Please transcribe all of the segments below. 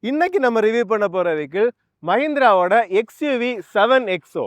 இன்னைக்கு நம்ம ரிவ்யூ பண்ண போற வெஹிக்கிள் மஹிந்திராவோட XUV 7XO.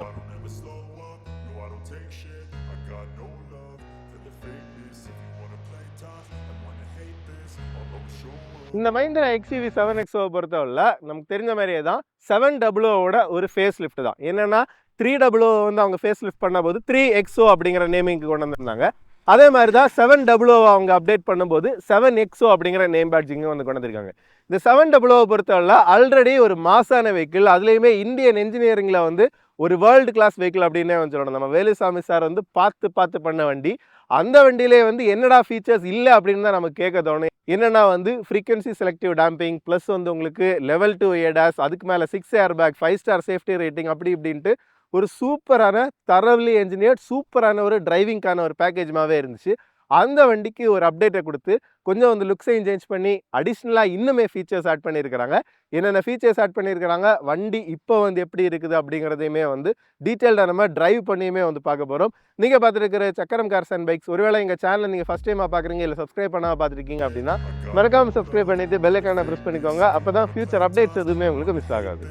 இந்த மஹிந்திரா XUV 7XO பொறுத்தவரை நமக்கு தெரிஞ்ச மாதிரியே தான் 700ஓட ஒரு ஃபேஸ் லிஃப்ட் தான். என்னன்னா 300 வந்து அவங்க ஃபேஸ் லிஃப்ட் பண்ணும்போது 3XO அப்படிங்கிற நேமிங்க்கு கொண்டு வந்திருந்தாங்க. அதே மாதிரி தான் 700 அவங்க அப்டேட் பண்ணும்போது 7XO அப்படிங்கிற நேம் பேட்ஜிங்கும் வந்து கொண்டு வந்திருக்காங்க. இந்த 700 பொறுத்தவரை ஆல்ரெடி ஒரு மாசான வெஹிக்கிள், அதுலேயுமே இந்தியன் இன்ஜினியரிங்கில் வந்து ஒரு வேர்ல்டு கிளாஸ் வெஹிக்கிள் அப்படின்னே வந்து சொல்லணும். நம்ம வேலுசாமி சார் வந்து பார்த்து பண்ண வண்டி. அந்த வண்டியிலே வந்து என்னடா ஃபீச்சர்ஸ் இல்லை அப்படின்னு தான் நமக்கு கேட்க தோணும். என்னன்னா வந்து ஃப்ரீக்வன்சி செலக்டிவ் டேம்பிங் ப்ளஸ் வந்து உங்களுக்கு லெவல் 2 ஏடாஸ், அதுக்கு மேலே 6 air bag, 5 star safety rating அப்படி இப்படின்ட்டு ஒரு சூப்பரான தரவ்லி என்ஜினியர்ட் சூப்பரான ஒரு டிரைவிங்கான ஒரு பேக்கேஜ்மாவே இருந்துச்சு. அந்த வண்டிக்கு ஒரு அப்டேட்டை கொடுத்து கொஞ்சம் வந்து லுக்ஸையும் சேஞ்ச் பண்ணி அடிஷ்னலாக இன்னுமே ஃபீச்சர்ஸ் ஆட் பண்ணியிருக்கிறாங்க. என்னென்ன ஃபீச்சர்ஸ் ஆட் பண்ணியிருக்கிறாங்க, வண்டி இப்போ வந்து எப்படி இருக்குது அப்படிங்கிறதையுமே வந்து டீட்டெயில்டாக நம்ம டிரைவ் பண்ணியுமே வந்து பார்க்க போகிறோம். நீங்கள் பார்த்துருக்கிற சக்கரம் கார்ஸ் அண்ட் பைக்ஸ், ஒருவேளை எங்கள் சேனலை நீங்கள் ஃபஸ்ட் டைமாக பார்க்குறீங்க இல்லை சப்ஸ்கிரைப் பண்ணாமல் பார்த்துருக்கீங்க அப்படின்னா மறக்காமல் சப்ஸ்கிரைப் பண்ணிவிட்டு பெல் ஐகானை ப்ரெஸ் பண்ணிக்கோங்க. அப்போ தான் ஃபியூச்சர் அப்டேட்ஸ் எதுவுமே உங்களுக்கு மிஸ் ஆகாது.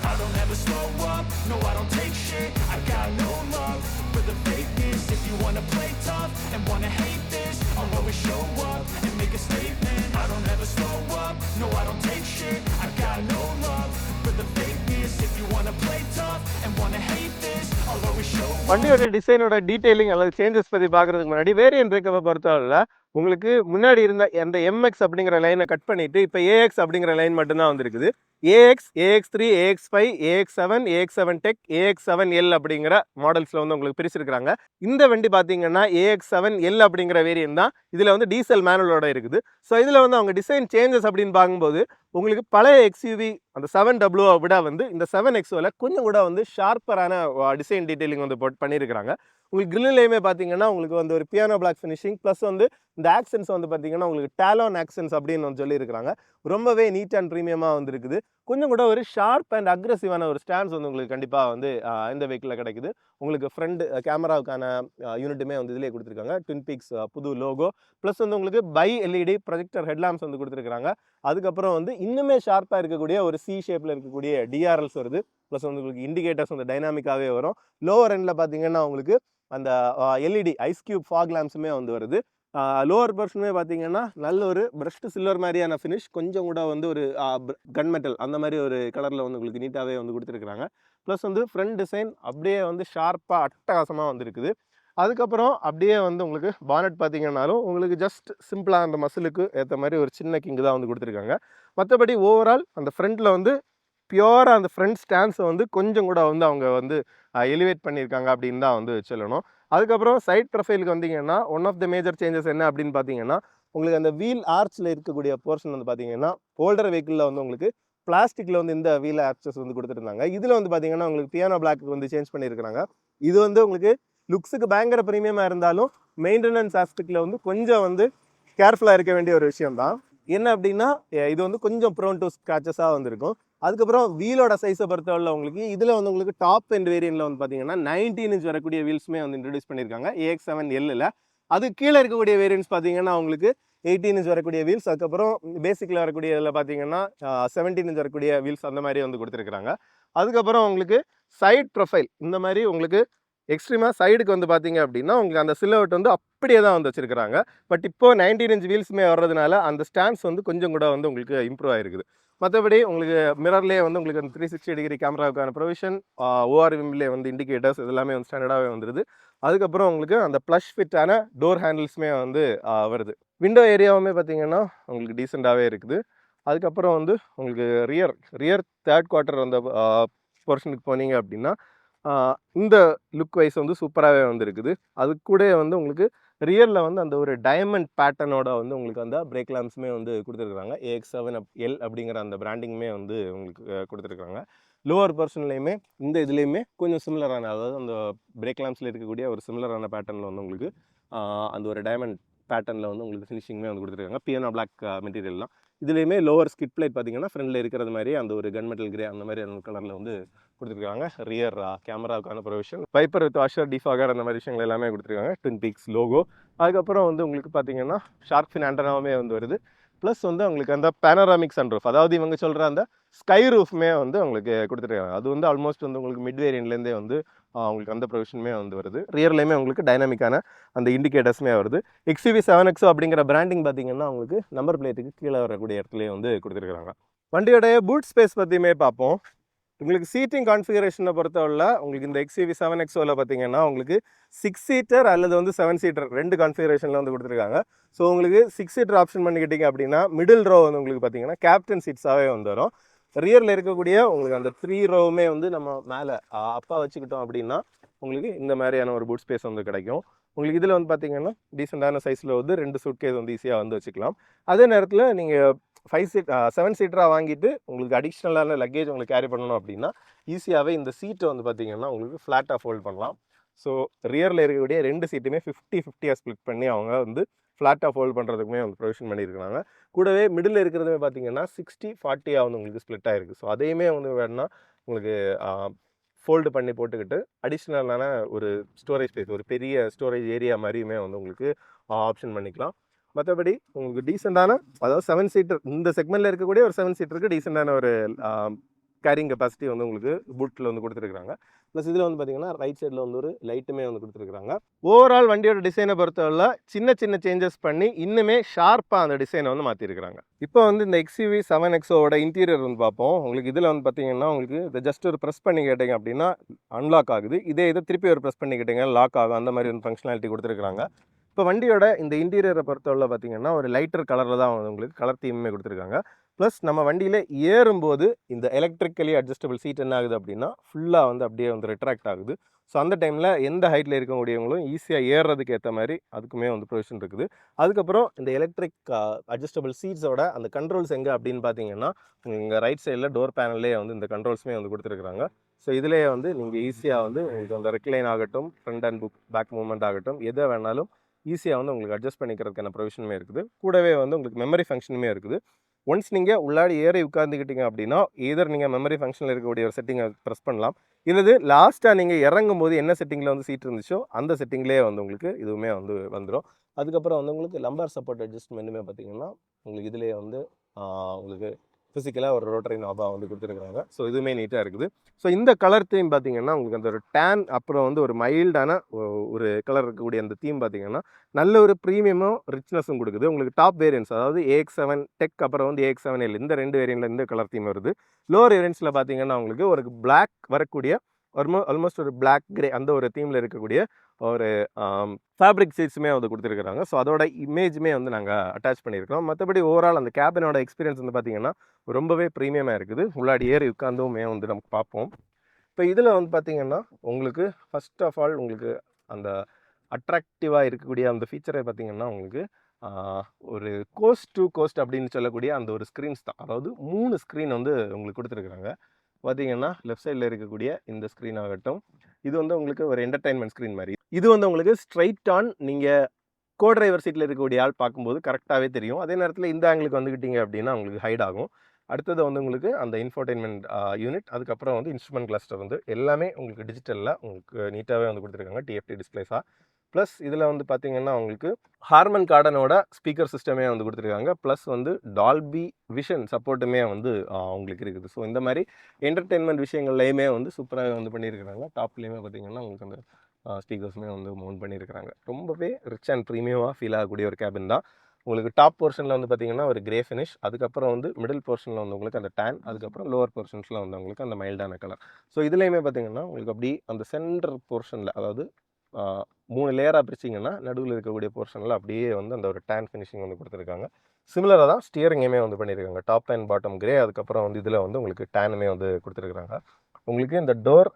I don't ever slow up, no I don't take shit, I got no love for the fakeness. If you wanna play tough and wanna hate this, I'll always show up and make a statement. I don't ever slow up, no I don't take shit, I got no love for the fakeness. If you wanna play tough and wanna hate this, I'll always show up. வண்டியோட டிசைனோட detailing அல்லது changes பற்றி பார்க்குறதுக்கு முன்னாடி variant பிரேக்கப்பை பொறுத்தவரை உங்களுக்கு முன்னாடி இருந்த அந்த MX அப்படிங்கிற லைனை கட் பண்ணிவிட்டு இப்போ AX அப்படிங்கிற லைன் மட்டும்தான் வந்துருக்குது. AX, AX3, AX5, AX7, AX7 Tech, AX7L அப்படிங்கிற மாடல்ஸில் வந்து உங்களுக்கு பிரிச்சிருக்கிறாங்க. இந்த வண்டி பார்த்தீங்கன்னா AX7L அப்படிங்கிற வேரியன்ட் தான். இதில் வந்து டீசல் மேனுவலோட இருக்குது. ஸோ இதில் வந்து அவங்க டிசைன் சேஞ்சஸ் அப்படின்னு பார்க்கும்போது உங்களுக்கு பழைய XUV அந்த 700 விட வந்து இந்த 7XOவில் கொஞ்சம் கூட வந்து ஷார்ப்பரான டிசைன் டீட்டெயிலிங் வந்து பண்ணியிருக்கிறாங்க. உங்களுக்கு கிரில்லையுமே பார்த்தீங்கன்னா உங்களுக்கு வந்து ஒரு பியானோ பிளாக் ஃபினிஷிங் ப்ளஸ் வந்து இந்த ஆக்சன்ஸ் வந்து பார்த்தீங்கன்னா உங்களுக்கு டேலான் ஆக்சன்ஸ் அப்படின்னு வந்து சொல்லியிருக்கிறாங்க. ரொம்பவே நீட் அண்ட் ப்ரீமியமாக வந்து இருக்குது. கொஞ்சம் கூட ஒரு ஷார்ப் அண்ட் அக்ரெசிவான ஒரு ஸ்டாண்ட்ஸ் வந்து உங்களுக்கு கண்டிப்பாக வந்து இந்த வெஹிக்கிளில் கிடைக்குது. உங்களுக்கு ஃப்ரண்ட் கேமராவுக்கான யூனிட்டுமே வந்து இதிலே கொடுத்துருக்காங்க. ட்வின் பீக்ஸ் புது லோகோ ப்ளஸ் வந்து உங்களுக்கு பை LED ப்ரொஜெக்டர் ஹெட்லாம்ப்ஸ் வந்து கொடுத்துருக்காங்க. அதுக்கப்புறம் வந்து இன்னுமே ஷார்ப்பாக இருக்கக்கூடிய ஒரு C ஷேப்பில் இருக்கக்கூடிய DRLs வருது. ப்ளஸ் வந்து உங்களுக்கு இண்டிகேட்டர்ஸ் வந்து டைனாமிக்காகவே வரும். லோவர் எண்டில் பார்த்தீங்கன்னா உங்களுக்கு அந்த LED ஐஸ் கியூப் ஃபாக் லேம்ப்ஸுமே வந்து வருது. லோவர் போர்ஷனுமே பார்த்தீங்கன்னா நல்ல ஒரு பிரஷ்டு சில்வர் மாதிரியான ஃபினிஷ், கொஞ்சம் கூட வந்து ஒரு கன் மெட்டல் அந்த மாதிரி ஒரு கலரில் வந்து உங்களுக்கு நீட்டாகவே வந்து கொடுத்துருக்குறாங்க. ப்ளஸ் வந்து ஃப்ரண்ட் டிசைன் அப்படியே வந்து ஷார்ப்பாக அட்டகாசமாக வந்துருக்குது. அதுக்கப்புறம் அப்படியே வந்து உங்களுக்கு பானட் பார்த்தீங்கன்னாலும் உங்களுக்கு ஜஸ்ட் சிம்பிளாக அந்த மசிலுக்கு ஏற்ற மாதிரி ஒரு சின்ன கிங்கு தான் வந்து கொடுத்துருக்காங்க. மற்றபடி ஓவரால் அந்த ஃப்ரண்ட்டில் வந்து பியூராக அந்த ஃப்ரண்ட் ஸ்டாண்ட்ஸை வந்து கொஞ்சம் கூட வந்து அவங்க வந்து எலிவேட் பண்ணியிருக்காங்க அப்படின்னு தான் வந்து சொல்லணும். அதுக்கப்புறம் சைட் ப்ரொஃபைலுக்கு வந்தீங்கன்னா one of the major changes என்ன அப்படின்னு பார்த்தீங்கன்னா உங்களுக்கு அந்த வீல் ஆர்ச்சில் இருக்கக்கூடிய போர்ஷன் வந்து பார்த்தீங்கன்னா ஓல்டர் வெஹிக்கிளில் வந்து உங்களுக்கு பிளாஸ்டிக்கில் வந்து இந்த வீல் ஆர்ச்சஸ் வந்து கொடுத்துருந்தாங்க. இதில் வந்து பார்த்தீங்கன்னா உங்களுக்கு பியானோ பிளாக்கு வந்து சேஞ்ச் பண்ணியிருக்கிறாங்க. இது வந்து உங்களுக்கு லுக்ஸுக்கு பயங்கர ப்ரீமியமாக இருந்தாலும் மெயின்டெனன்ஸ் ஆஸ்பெக்டில் வந்து கொஞ்சம் வந்து கேர்ஃபுல்லாக இருக்க வேண்டிய ஒரு விஷயம் தான். என்ன அப்படின்னா இது வந்து கொஞ்சம் ப்ரோன் டு ஸ்க்ராச்சஸாக வந்துருக்கும். அதுக்கப்புறம் வீலோட சைஸை பொறுத்தவரை உங்களுக்கு இதில் வந்து உங்களுக்கு டாப் எண்ட் வேரியன்ட்ல வந்து பார்த்தீங்கன்னா 19 இன்ச் வரக்கூடிய வீல்ஸுமே வந்து இன்ட்ரடியூஸ் பண்ணியிருக்காங்க AX7L. அது கீழே இருக்கக்கூடிய வேரியன்ட்ஸ் பார்த்தீங்கன்னா உங்களுக்கு 18 இன்ச் வரக்கூடிய வீல்ஸ், அதுக்கப்புறம் பேசிக்கில் வரக்கூடிய இதில் பார்த்தீங்கன்னா 17 இன்ச் வரக்கூடிய வீல்ஸ் அந்த மாதிரி வந்து கொடுத்துருக்குறாங்க. அதுக்கப்புறம் உங்களுக்கு சைட் ப்ரொஃபைல் இந்த மாதிரி உங்களுக்கு எக்ஸ்ட்ரீமாக சைடுக்கு வந்து பார்த்தீங்க அப்படின்னா உங்களுக்கு அந்த சிலோட் வந்து அப்படியே தான் வந்து வச்சுருக்கிறாங்க. பட் இப்போ 19 இன்ச் வீல்ஸுமே வர்றதுனால அந்த ஸ்டாண்ட்ஸ் வந்து கொஞ்சம் கூட வந்து உங்களுக்கு இம்ப்ரூவ் ஆகிருக்குது. மற்றபடி உங்களுக்கு மிரர்லேயே வந்து உங்களுக்கு அந்த 360 டிகிரி கேமராவுக்கான ப்ரொவிஷன், ORVம்லேயே வந்து இண்டிகேட்டர்ஸ் இதெல்லாமே வந்து ஸ்டாண்டர்டாகவே வந்துடுது. அதுக்கப்புறம் உங்களுக்கு அந்த ப்ளஷ் ஃபிட்டான டோர் ஹேண்டில்ஸுமே வந்து வருது. விண்டோ ஏரியாவுமே பார்த்தீங்கன்னா உங்களுக்கு டீசெண்டாகவே இருக்குது. அதுக்கப்புறம் வந்து உங்களுக்கு ரியர் தேர்ட் குவார்ட்டர் அந்த போர்ஷனுக்கு போனீங்க அப்படின்னா இந்த லுக் வைஸ் வந்து சூப்பராகவே வந்து இருக்குது. அது கூட வந்து உங்களுக்கு ரியரில் வந்து அந்த ஒரு டைமண்ட் பேட்டர்னோட வந்து உங்களுக்கு அந்த பிரேக் லேம்ப்ஸுமே வந்து கொடுத்துருக்குறாங்க. AX7L அப்படிங்கிற அந்த பிராண்டிங்குமே வந்து உங்களுக்கு கொடுத்துருக்காங்க. லோவர் போர்ஷன்லேயுமே இந்த இதுலேயுமே கொஞ்சம் சிமிலரான, அதாவது அந்த பிரேக் லேம்ப்ஸில் இருக்கக்கூடிய ஒரு சிமிலரான பேட்டர்னில் வந்து உங்களுக்கு அந்த ஒரு டைமண்ட் பேட்டர்னில் வந்து உங்களுக்கு ஃபினிஷிங்குமே வந்து கொடுத்துருக்காங்க. பியானோ பிளாக் மெட்டீரியல்லாம். இதுலேயுமே லோவர் ஸ்கிட் பிளேட் பார்த்தீங்கன்னா ஃப்ரண்டில் இருக்கிறது மாதிரி அந்த ஒரு கன் மெட்டல் கிரே அந்த மாதிரி அந்த கலரில் வந்து கொடுத்துருக்காங்க. ரியர் கேமராவுக்கான provision, wiper with washer, defogger அந்த மாதிரி விஷயங்கள் எல்லாமே கொடுத்துருக்காங்க. Twin peaks logo. அதுக்கப்புறம் வந்து உங்களுக்கு பார்த்தீங்கன்னா ஷார்க் ஃபின் ஆண்டனாவுமே வந்து வருது. ப்ளஸ் வந்து உங்களுக்கு அந்த பேனராமிக் சன்ரூஃப், அதாவது இவங்க சொல்கிற அந்த ஸ்கை ரூஃப்மே வந்து உங்களுக்கு கொடுத்துருக்காங்க. அது வந்து ஆல்மோஸ்ட் வந்து உங்களுக்கு மிட் வேரியன்ட்லேருந்தே வந்து உங்களுக்கு அந்த ப்ரொவிஷனுமே வந்து வருது. ரியர்லேயுமே உங்களுக்கு டைனாமிக்கான அந்த இண்டிகேட்டர்ஸுமே வருது. XUV 7XO அப்படிங்கிற பிராண்டிங் பார்த்தீங்கன்னா உங்களுக்கு நம்பர் பிளேட்டுக்கு கீழே வரக்கூடிய இடத்துலேயே வந்து கொடுத்துருக்காங்க. வண்டியோடைய பூட் ஸ்பேஸ் பற்றியுமே பார்ப்போம். உங்களுக்கு சீட்டிங் கான்ஃபிகரேஷனை பொறுத்தவரை உங்களுக்கு இந்த XUV 7XOவில் பார்த்தீங்கன்னா உங்களுக்கு 6 சீட்டர் அல்லது வந்து 7 சீட்டர் 2 கான்ஃபிகரேஷனில் வந்து கொடுத்துருக்காங்க. ஸோ உங்களுக்கு 6 சீட்டர் ஆப்ஷன் பண்ணிக்கிட்டீங்க அப்படின்னா மிடில் ரோ வந்து உங்களுக்கு பார்த்தீங்கன்னா கேப்டன் சீட்ஸாகவே வந்து வரும். ரியரில் இருக்கக்கூடிய உங்களுக்கு அந்த 3 ரோவுமே வந்து நம்ம மேலே அப்பா வச்சுக்கிட்டோம் அப்படின்னா உங்களுக்கு இந்த மாதிரியான ஒரு பூட் ஸ்பேஸ் வந்து கிடைக்கும். உங்களுக்கு இதில் வந்து பார்த்தீங்கன்னா டீசெண்டான சைஸில் வந்து 2 சூட்கேஸ் வந்து ஈஸியாக வந்து வச்சுக்கலாம். அதே நேரத்தில் நீங்கள் 7 சீட்டராக வாங்கிட்டு உங்களுக்கு அடிஷ்னலான லக்கேஜ் உங்களுக்கு கேரி பண்ணணும் அப்படின்னா ஈஸியாகவே இந்த சீட்டை வந்து பார்த்தீங்கன்னா உங்களுக்கு ஃப்ளாட்டாக ஃபோல்ட் பண்ணலாம். ஸோ ரியரில் இருக்கக்கூடிய 2 சீட்டுமே 50-50 ஸ்ப்ளிட் பண்ணி அவங்க வந்து ஃப்ளாட்டாக ஃபோல்ட் பண்ணுறதுக்குமே வந்து ப்ரொவிஷன் பண்ணியிருக்காங்க. கூடவே மிடில் இருக்கிறதுமே பார்த்தீங்கன்னா 60-40 வந்து உங்களுக்கு ஸ்ப்ளிட் ஆகிருக்கு. ஸோ அதையுமே வந்து வேணுன்னா உங்களுக்கு ஃபோல்டு பண்ணி போட்டுக்கிட்டு அடிஷ்னலான ஒரு ஸ்டோரேஜ் ஸ்பேஸ், ஒரு பெரிய ஸ்டோரேஜ் ஏரியா மாதிரியுமே வந்து உங்களுக்கு ஆப்ஷன் பண்ணிக்கலாம். மற்றபடி உங்களுக்கு டீசெண்டான, அதாவது 7 சீட்டர் இந்த செக்மெண்ட்டில் இருக்கக்கூடிய ஒரு 7 சீட்டருக்கு டீசெண்டான ஒரு கேரிங் கெப்பாசிட்டி வந்து உங்களுக்கு பூட்டில் வந்து கொடுத்துருக்காங்க. ப்ளஸ் இதில் வந்து பார்த்தீங்கன்னா ரைட் சைடில் வந்து ஒரு லைட்டுமே வந்து கொடுத்துருக்காங்க. ஓவரால் வண்டியோட டிசைனை பொறுத்தவரை சின்ன சின்ன சேஞ்சஸ் பண்ணி இன்னுமே ஷார்ப்பாக அந்த டிசைனை வந்து மாற்றிருக்கிறாங்க. இப்போ வந்து இந்த XUV 7XOவோட இன்டீரியர் வந்து பார்ப்போம். உங்களுக்கு இதில் வந்து பார்த்தீங்கன்னா உங்களுக்கு இதை ஜஸ்ட் ஒரு ப்ரெஸ் பண்ணி கேட்டிங்க அப்படின்னா அன்லாக் ஆகுது. இதை திருப்பி ஒரு ப்ரெஸ் பண்ணி கேட்டிங்க லாக் ஆகும். அந்த மாதிரி ஒரு ஃபங்க்ஷனாலிட்டி கொடுத்துருக்காங்க. இப்போ வண்டியோட இந்த இன்டீரியரை பொறுத்தவரை பார்த்தீங்கன்னா ஒரு லைட்டர் கலரில் தான் வந்து உங்களுக்கு கலர் தீமுமே கொடுத்துருக்காங்க. ப்ளஸ் நம்ம வண்டியில் ஏறும்போது இந்த எலக்ட்ரிக்கலி அட்ஜஸ்டபிள் சீட் என்ன ஆகுது அப்படின்னா ஃபுல்லாக வந்து அப்படியே வந்து ரிட்ராக்ட் ஆகுது. ஸோ அந்த டைமில் எந்த ஹைட்டில் இருக்கக்கூடியவங்களும் ஈஸியாக ஏறுறதுக்கு ஏற்ற மாதிரி அதுக்குமே வந்து ப்ரொவிஷன் இருக்குது. அதுக்கப்புறம் இந்த எலக்ட்ரிக் அட்ஜஸ்டபிள் சீட்ஸோட அந்த கண்ட்ரோல்ஸ் எங்கே அப்படின்னு பார்த்தீங்கன்னா இங்கே ரைட் சைடில் டோர் பேனல்லே வந்து இந்த கண்ட்ரோல்ஸுமே வந்து கொடுத்துருக்குறாங்க. ஸோ இதிலேயே வந்து நீங்கள் ஈஸியாக வந்து உங்களுக்கு அந்த ரெக்லைன் ஆகட்டும், ஃப்ரண்ட் அண்ட் பேக் மூவ்மெண்ட் ஆகட்டும், எதை வேணாலும் ஈஸியாக வந்து உங்களுக்கு அட்ஜஸ்ட் பண்ணிக்கிறதுக்கான ப்ரொவிஷனுமே இருக்குது. கூடவே வந்து உங்களுக்கு மெமரி ஃபங்க்ஷனுமே இருக்குது. ஒன்ஸ் நீங்கள் உள்ளாடி ஏறி உட்காந்துக்கிட்டீங்க அப்படின்னா எதர் நீங்கள் மெமரி ஃபங்க்ஷனில் இருக்கக்கூடிய ஒரு செட்டிங்கை ப்ரெஸ் பண்ணலாம். இல்லது லாஸ்ட்டாக நீங்கள் இறங்கும் போது என்ன செட்டிங்கில் வந்து சீட் இருந்துச்சோ அந்த செட்டிங்லேயே வந்து உங்களுக்கு இதுவுமே வந்து வந்துடும். அதுக்கப்புறம் வந்து உங்களுக்கு லம்பர் சப்போர்ட் அட்ஜஸ்ட்மெண்ட்டுமே பார்த்தீங்கன்னா உங்களுக்கு இதிலே வந்து உங்களுக்கு ஃபிசிக்கலாக ஒரு ரோட்டரி நாபாக வந்து கொடுத்துருக்குறாங்க. ஸோ இதுவுமே நீட்டாக இருக்குது. ஸோ இந்த கலர் தீம் பார்த்தீங்கன்னா உங்களுக்கு அந்த ஒரு டேன் அப்புறம் வந்து ஒரு மைல்டான ஒரு கலர் இருக்கக்கூடிய அந்த தீம் பார்த்தீங்கன்னா நல்ல ஒரு ப்ரீமியமும் ரிச்னஸும் கொடுக்குது. உங்களுக்கு டாப் வேரியன்ஸ் அதாவது AX7 டெக் அப்புறம் வந்து AX7L இந்த 2 வேரியண்ட்டில் இந்த கலர் தீம் வருது. லோவர் வேரியன்ஸில் பார்த்தீங்கன்னா உங்களுக்கு ஒரு பிளாக் வரக்கூடிய ஆல்மோஸ்ட் ஒரு பிளாக் கிரே அந்த ஒரு தீமில் இருக்கக்கூடிய ஒரு ஃபேப்ரிக் சீட்ஸுமே வந்து கொடுத்துருக்குறாங்க. ஸோ அதோட இமேஜுமே வந்து நாங்கள் அட்டாச் பண்ணியிருக்கோம். மற்றபடி ஓவரால் அந்த கேபினோட எக்ஸ்பீரியன்ஸ் வந்து பார்த்தீங்கன்னா ரொம்பவே ப்ரீமியமாக இருக்குது. உள்ளாடி ஏறி உட்காந்துமே வந்து நமக்கு பார்ப்போம். இப்போ இதில் வந்து பார்த்தீங்கன்னா உங்களுக்கு ஃபர்ஸ்ட் ஆஃப் ஆல் உங்களுக்கு அந்த அட்ராக்டிவாக இருக்கக்கூடிய அந்த ஃபீச்சரை பார்த்தீங்கன்னா உங்களுக்கு ஒரு கோஸ்ட் டு கோஸ்ட் அப்படின்னு சொல்லக்கூடிய அந்த ஒரு ஸ்க்ரீன்ஸ் தான். அதாவது 3 ஸ்க்ரீன் வந்து உங்களுக்கு கொடுத்துருக்குறாங்க. பார்த்தீங்கன்னா லெஃப்ட் சைடில் இருக்கக்கூடிய இந்த ஸ்க்ரீன் ஆகட்டும், இது வந்து உங்களுக்கு ஒரு என்டர்டைன்மெண்ட் ஸ்க்ரீன் மாதிரி. இது வந்து உங்களுக்கு ஸ்ட்ரைட் ஆன் நீங்கள் கோ டிரைவர் சீட்டில் இருக்கக்கூடிய ஆள் பார்க்கும்போது கரெக்டாகவே தெரியும். அதே நேரத்தில் இந்த ஆங்கிளுக்கு வந்துக்கிட்டீங்க அப்படின்னா உங்களுக்கு ஹைட் ஆகும். அடுத்தது வந்து உங்களுக்கு அந்த இன்ஃபோர்டைன்மெண்ட் யூனிட், அதுக்கப்புறம் வந்து இன்ஸ்ட்ருமெண்ட் கிளஸ்டர் வந்து எல்லாமே உங்களுக்கு டிஜிட்டலில் உங்களுக்கு நீட்டாகவே வந்து கொடுத்துருக்காங்க TFT டிஸ்பிளேஸாக. ப்ளஸ் இதில் வந்து பார்த்தீங்கன்னா உங்களுக்கு ஹார்மன் கார்டனோட ஸ்பீக்கர் சிஸ்டமே வந்து கொடுத்துருக்காங்க. ப்ளஸ் வந்து டால்பி விஷன் சப்போர்ட்டுமே வந்து உங்களுக்கு இருக்குது. ஸோ இந்த மாதிரி என்டர்டெயின்மெண்ட் விஷயங்கள்லையுமே வந்து சூப்பராக வந்து பண்ணியிருக்கிறாங்க. டாப்லேயுமே பார்த்தீங்கன்னா உங்களுக்கு அந்த ஸ்பீக்கர்ஸுமே வந்து மவுண்ட் பண்ணியிருக்கிறாங்க. ரொம்பவே ரிச் அண்ட் ப்ரீமியமாக ஃபீல் ஆகக்கூடிய ஒரு கேபின் தான். உங்களுக்கு டாப் போர்ஷனில் வந்து பார்த்தீங்கன்னா ஒரு கிரே ஃபினிஷ், அதுக்கப்புறம் வந்து மிடில் போர்ஷனில் வந்து உங்களுக்கு அந்த டேன், அதுக்கப்புறம் லோவர் போர்ஷன்ஸில் வந்து உங்களுக்கு அந்த மைல்டான கலர். ஸோ இதுலேயுமே பார்த்தீங்கன்னா உங்களுக்கு அப்படி அந்த சென்டர் போர்ஷனில் அதாவது 3 லேயராக பிரிச்சிங்கன்னா நடுவில் இருக்கக்கூடிய போர்ஷனில் அப்படியே வந்து அந்த ஒரு டேன் ஃபினிஷிங் வந்து கொடுத்துருக்காங்க. சிமிலராக தான் ஸ்டியரிங்குமே வந்து பண்ணியிருக்காங்க. டாப் அண்ட் பாட்டம் கிரே, அதுக்கப்புறம் வந்து இதில் வந்து உங்களுக்கு டேனுமே வந்து கொடுத்துருக்குறாங்க. உங்களுக்கு இந்த டோர்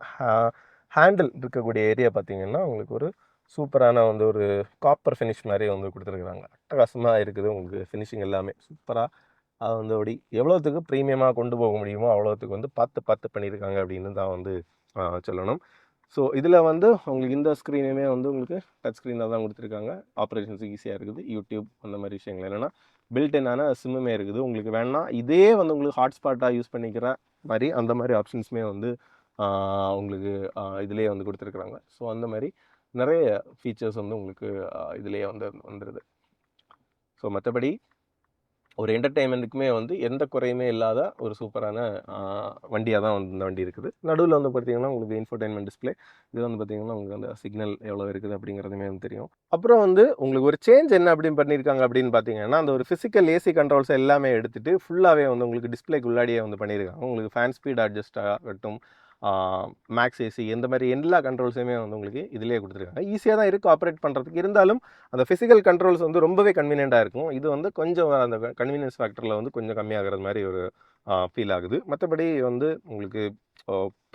ஹேண்டில் இருக்கக்கூடிய ஏரியா பார்த்தீங்கன்னா உங்களுக்கு ஒரு சூப்பரான வந்து ஒரு காப்பர் ஃபினிஷ் மாதிரி வந்து கொடுத்துருக்குறாங்க. அட்டகாசமாக இருக்குது உங்களுக்கு ஃபினிஷிங் எல்லாமே சூப்பராக. அது வந்து அப்படி எவ்வளோத்துக்கு ப்ரீமியமாக கொண்டு போக முடியுமோ அவ்வளோத்துக்கு வந்து பார்த்து பண்ணியிருக்காங்க அப்படின்னு தான் வந்து சொல்லணும். ஸோ இதில் வந்து உங்களுக்கு இந்த ஸ்க்ரீனுமே வந்து உங்களுக்கு டச் ஸ்க்ரீனாக தான் கொடுத்துருக்காங்க. ஆப்ரேஷன்ஸ் ஈஸியாக இருக்குது. யூடியூப் அந்த மாதிரி விஷயங்கள் என்னென்னா பில்டென்னான சிம்முமே இருக்குது. உங்களுக்கு வேணால் இதே வந்து உங்களுக்கு ஹாட்ஸ்பாட்டாக யூஸ் பண்ணிக்கிற மாதிரி அந்த மாதிரி ஆப்ஷன்ஸுமே வந்து உங்களுக்கு இதிலே வந்து கொடுத்துருக்குறாங்க. ஸோ அந்த மாதிரி நிறைய ஃபீச்சர்ஸ் வந்து உங்களுக்கு இதிலே வந்துடுது. ஸோ மற்றபடி ஒரு என்டர்டெயின்மெண்ட்டுக்குமே வந்து எந்த குறையுமே இல்லாத ஒரு சூப்பரான வண்டியாக தான் வந்து இந்த வண்டி இருக்குது. நடுவில் வந்து பார்த்தீங்கன்னா உங்களுக்கு இன்ஃபோடெயின்மெண்ட் டிஸ்பிளே, இது வந்து பார்த்தீங்கன்னா உங்களுக்கு அந்த சிக்னல் எவ்வளோ இருக்குது அப்படிங்கிறதுமே வந்து தெரியும். அப்புறம் வந்து உங்களுக்கு ஒரு சேஞ்ச் என்ன அப்படின்னு பண்ணியிருக்காங்க அப்படின்னு பார்த்தீங்கன்னா, அந்த ஒரு ஃபிசிக்கல் ஏசி கண்ட்ரோல்ஸ் எல்லாமே எடுத்துட்டு ஃபுல்லாகவே வந்து உங்களுக்கு டிஸ்பிளேக்கு உள்ளாடியே வந்து பண்ணியிருக்காங்க. உங்களுக்கு ஃபேன் ஸ்பீட் அட்ஜஸ்ட் ஆகட்டும், மேக்ஸ் ஏசி இந்த மாதிரி எல்லா கண்ட்ரோல்ஸுமே வந்து உங்களுக்கு இதிலேயே கொடுத்துருக்காங்க. ஈஸியாக தான் இருக்குது ஆப்ரேட் பண்ணுறதுக்கு. இருந்தாலும் அந்த ஃபிசிக்கல் கண்ட்ரோல்ஸ் வந்து ரொம்பவே கன்வீனியண்ட்டாக இருக்கும். இது வந்து கொஞ்சம் அந்த கன்வீனியன்ஸ் ஃபேக்டரில் வந்து கொஞ்சம் கம்மியாகிறது மாதிரி ஒரு ஃபீல் ஆகுது. மற்றபடி வந்து உங்களுக்கு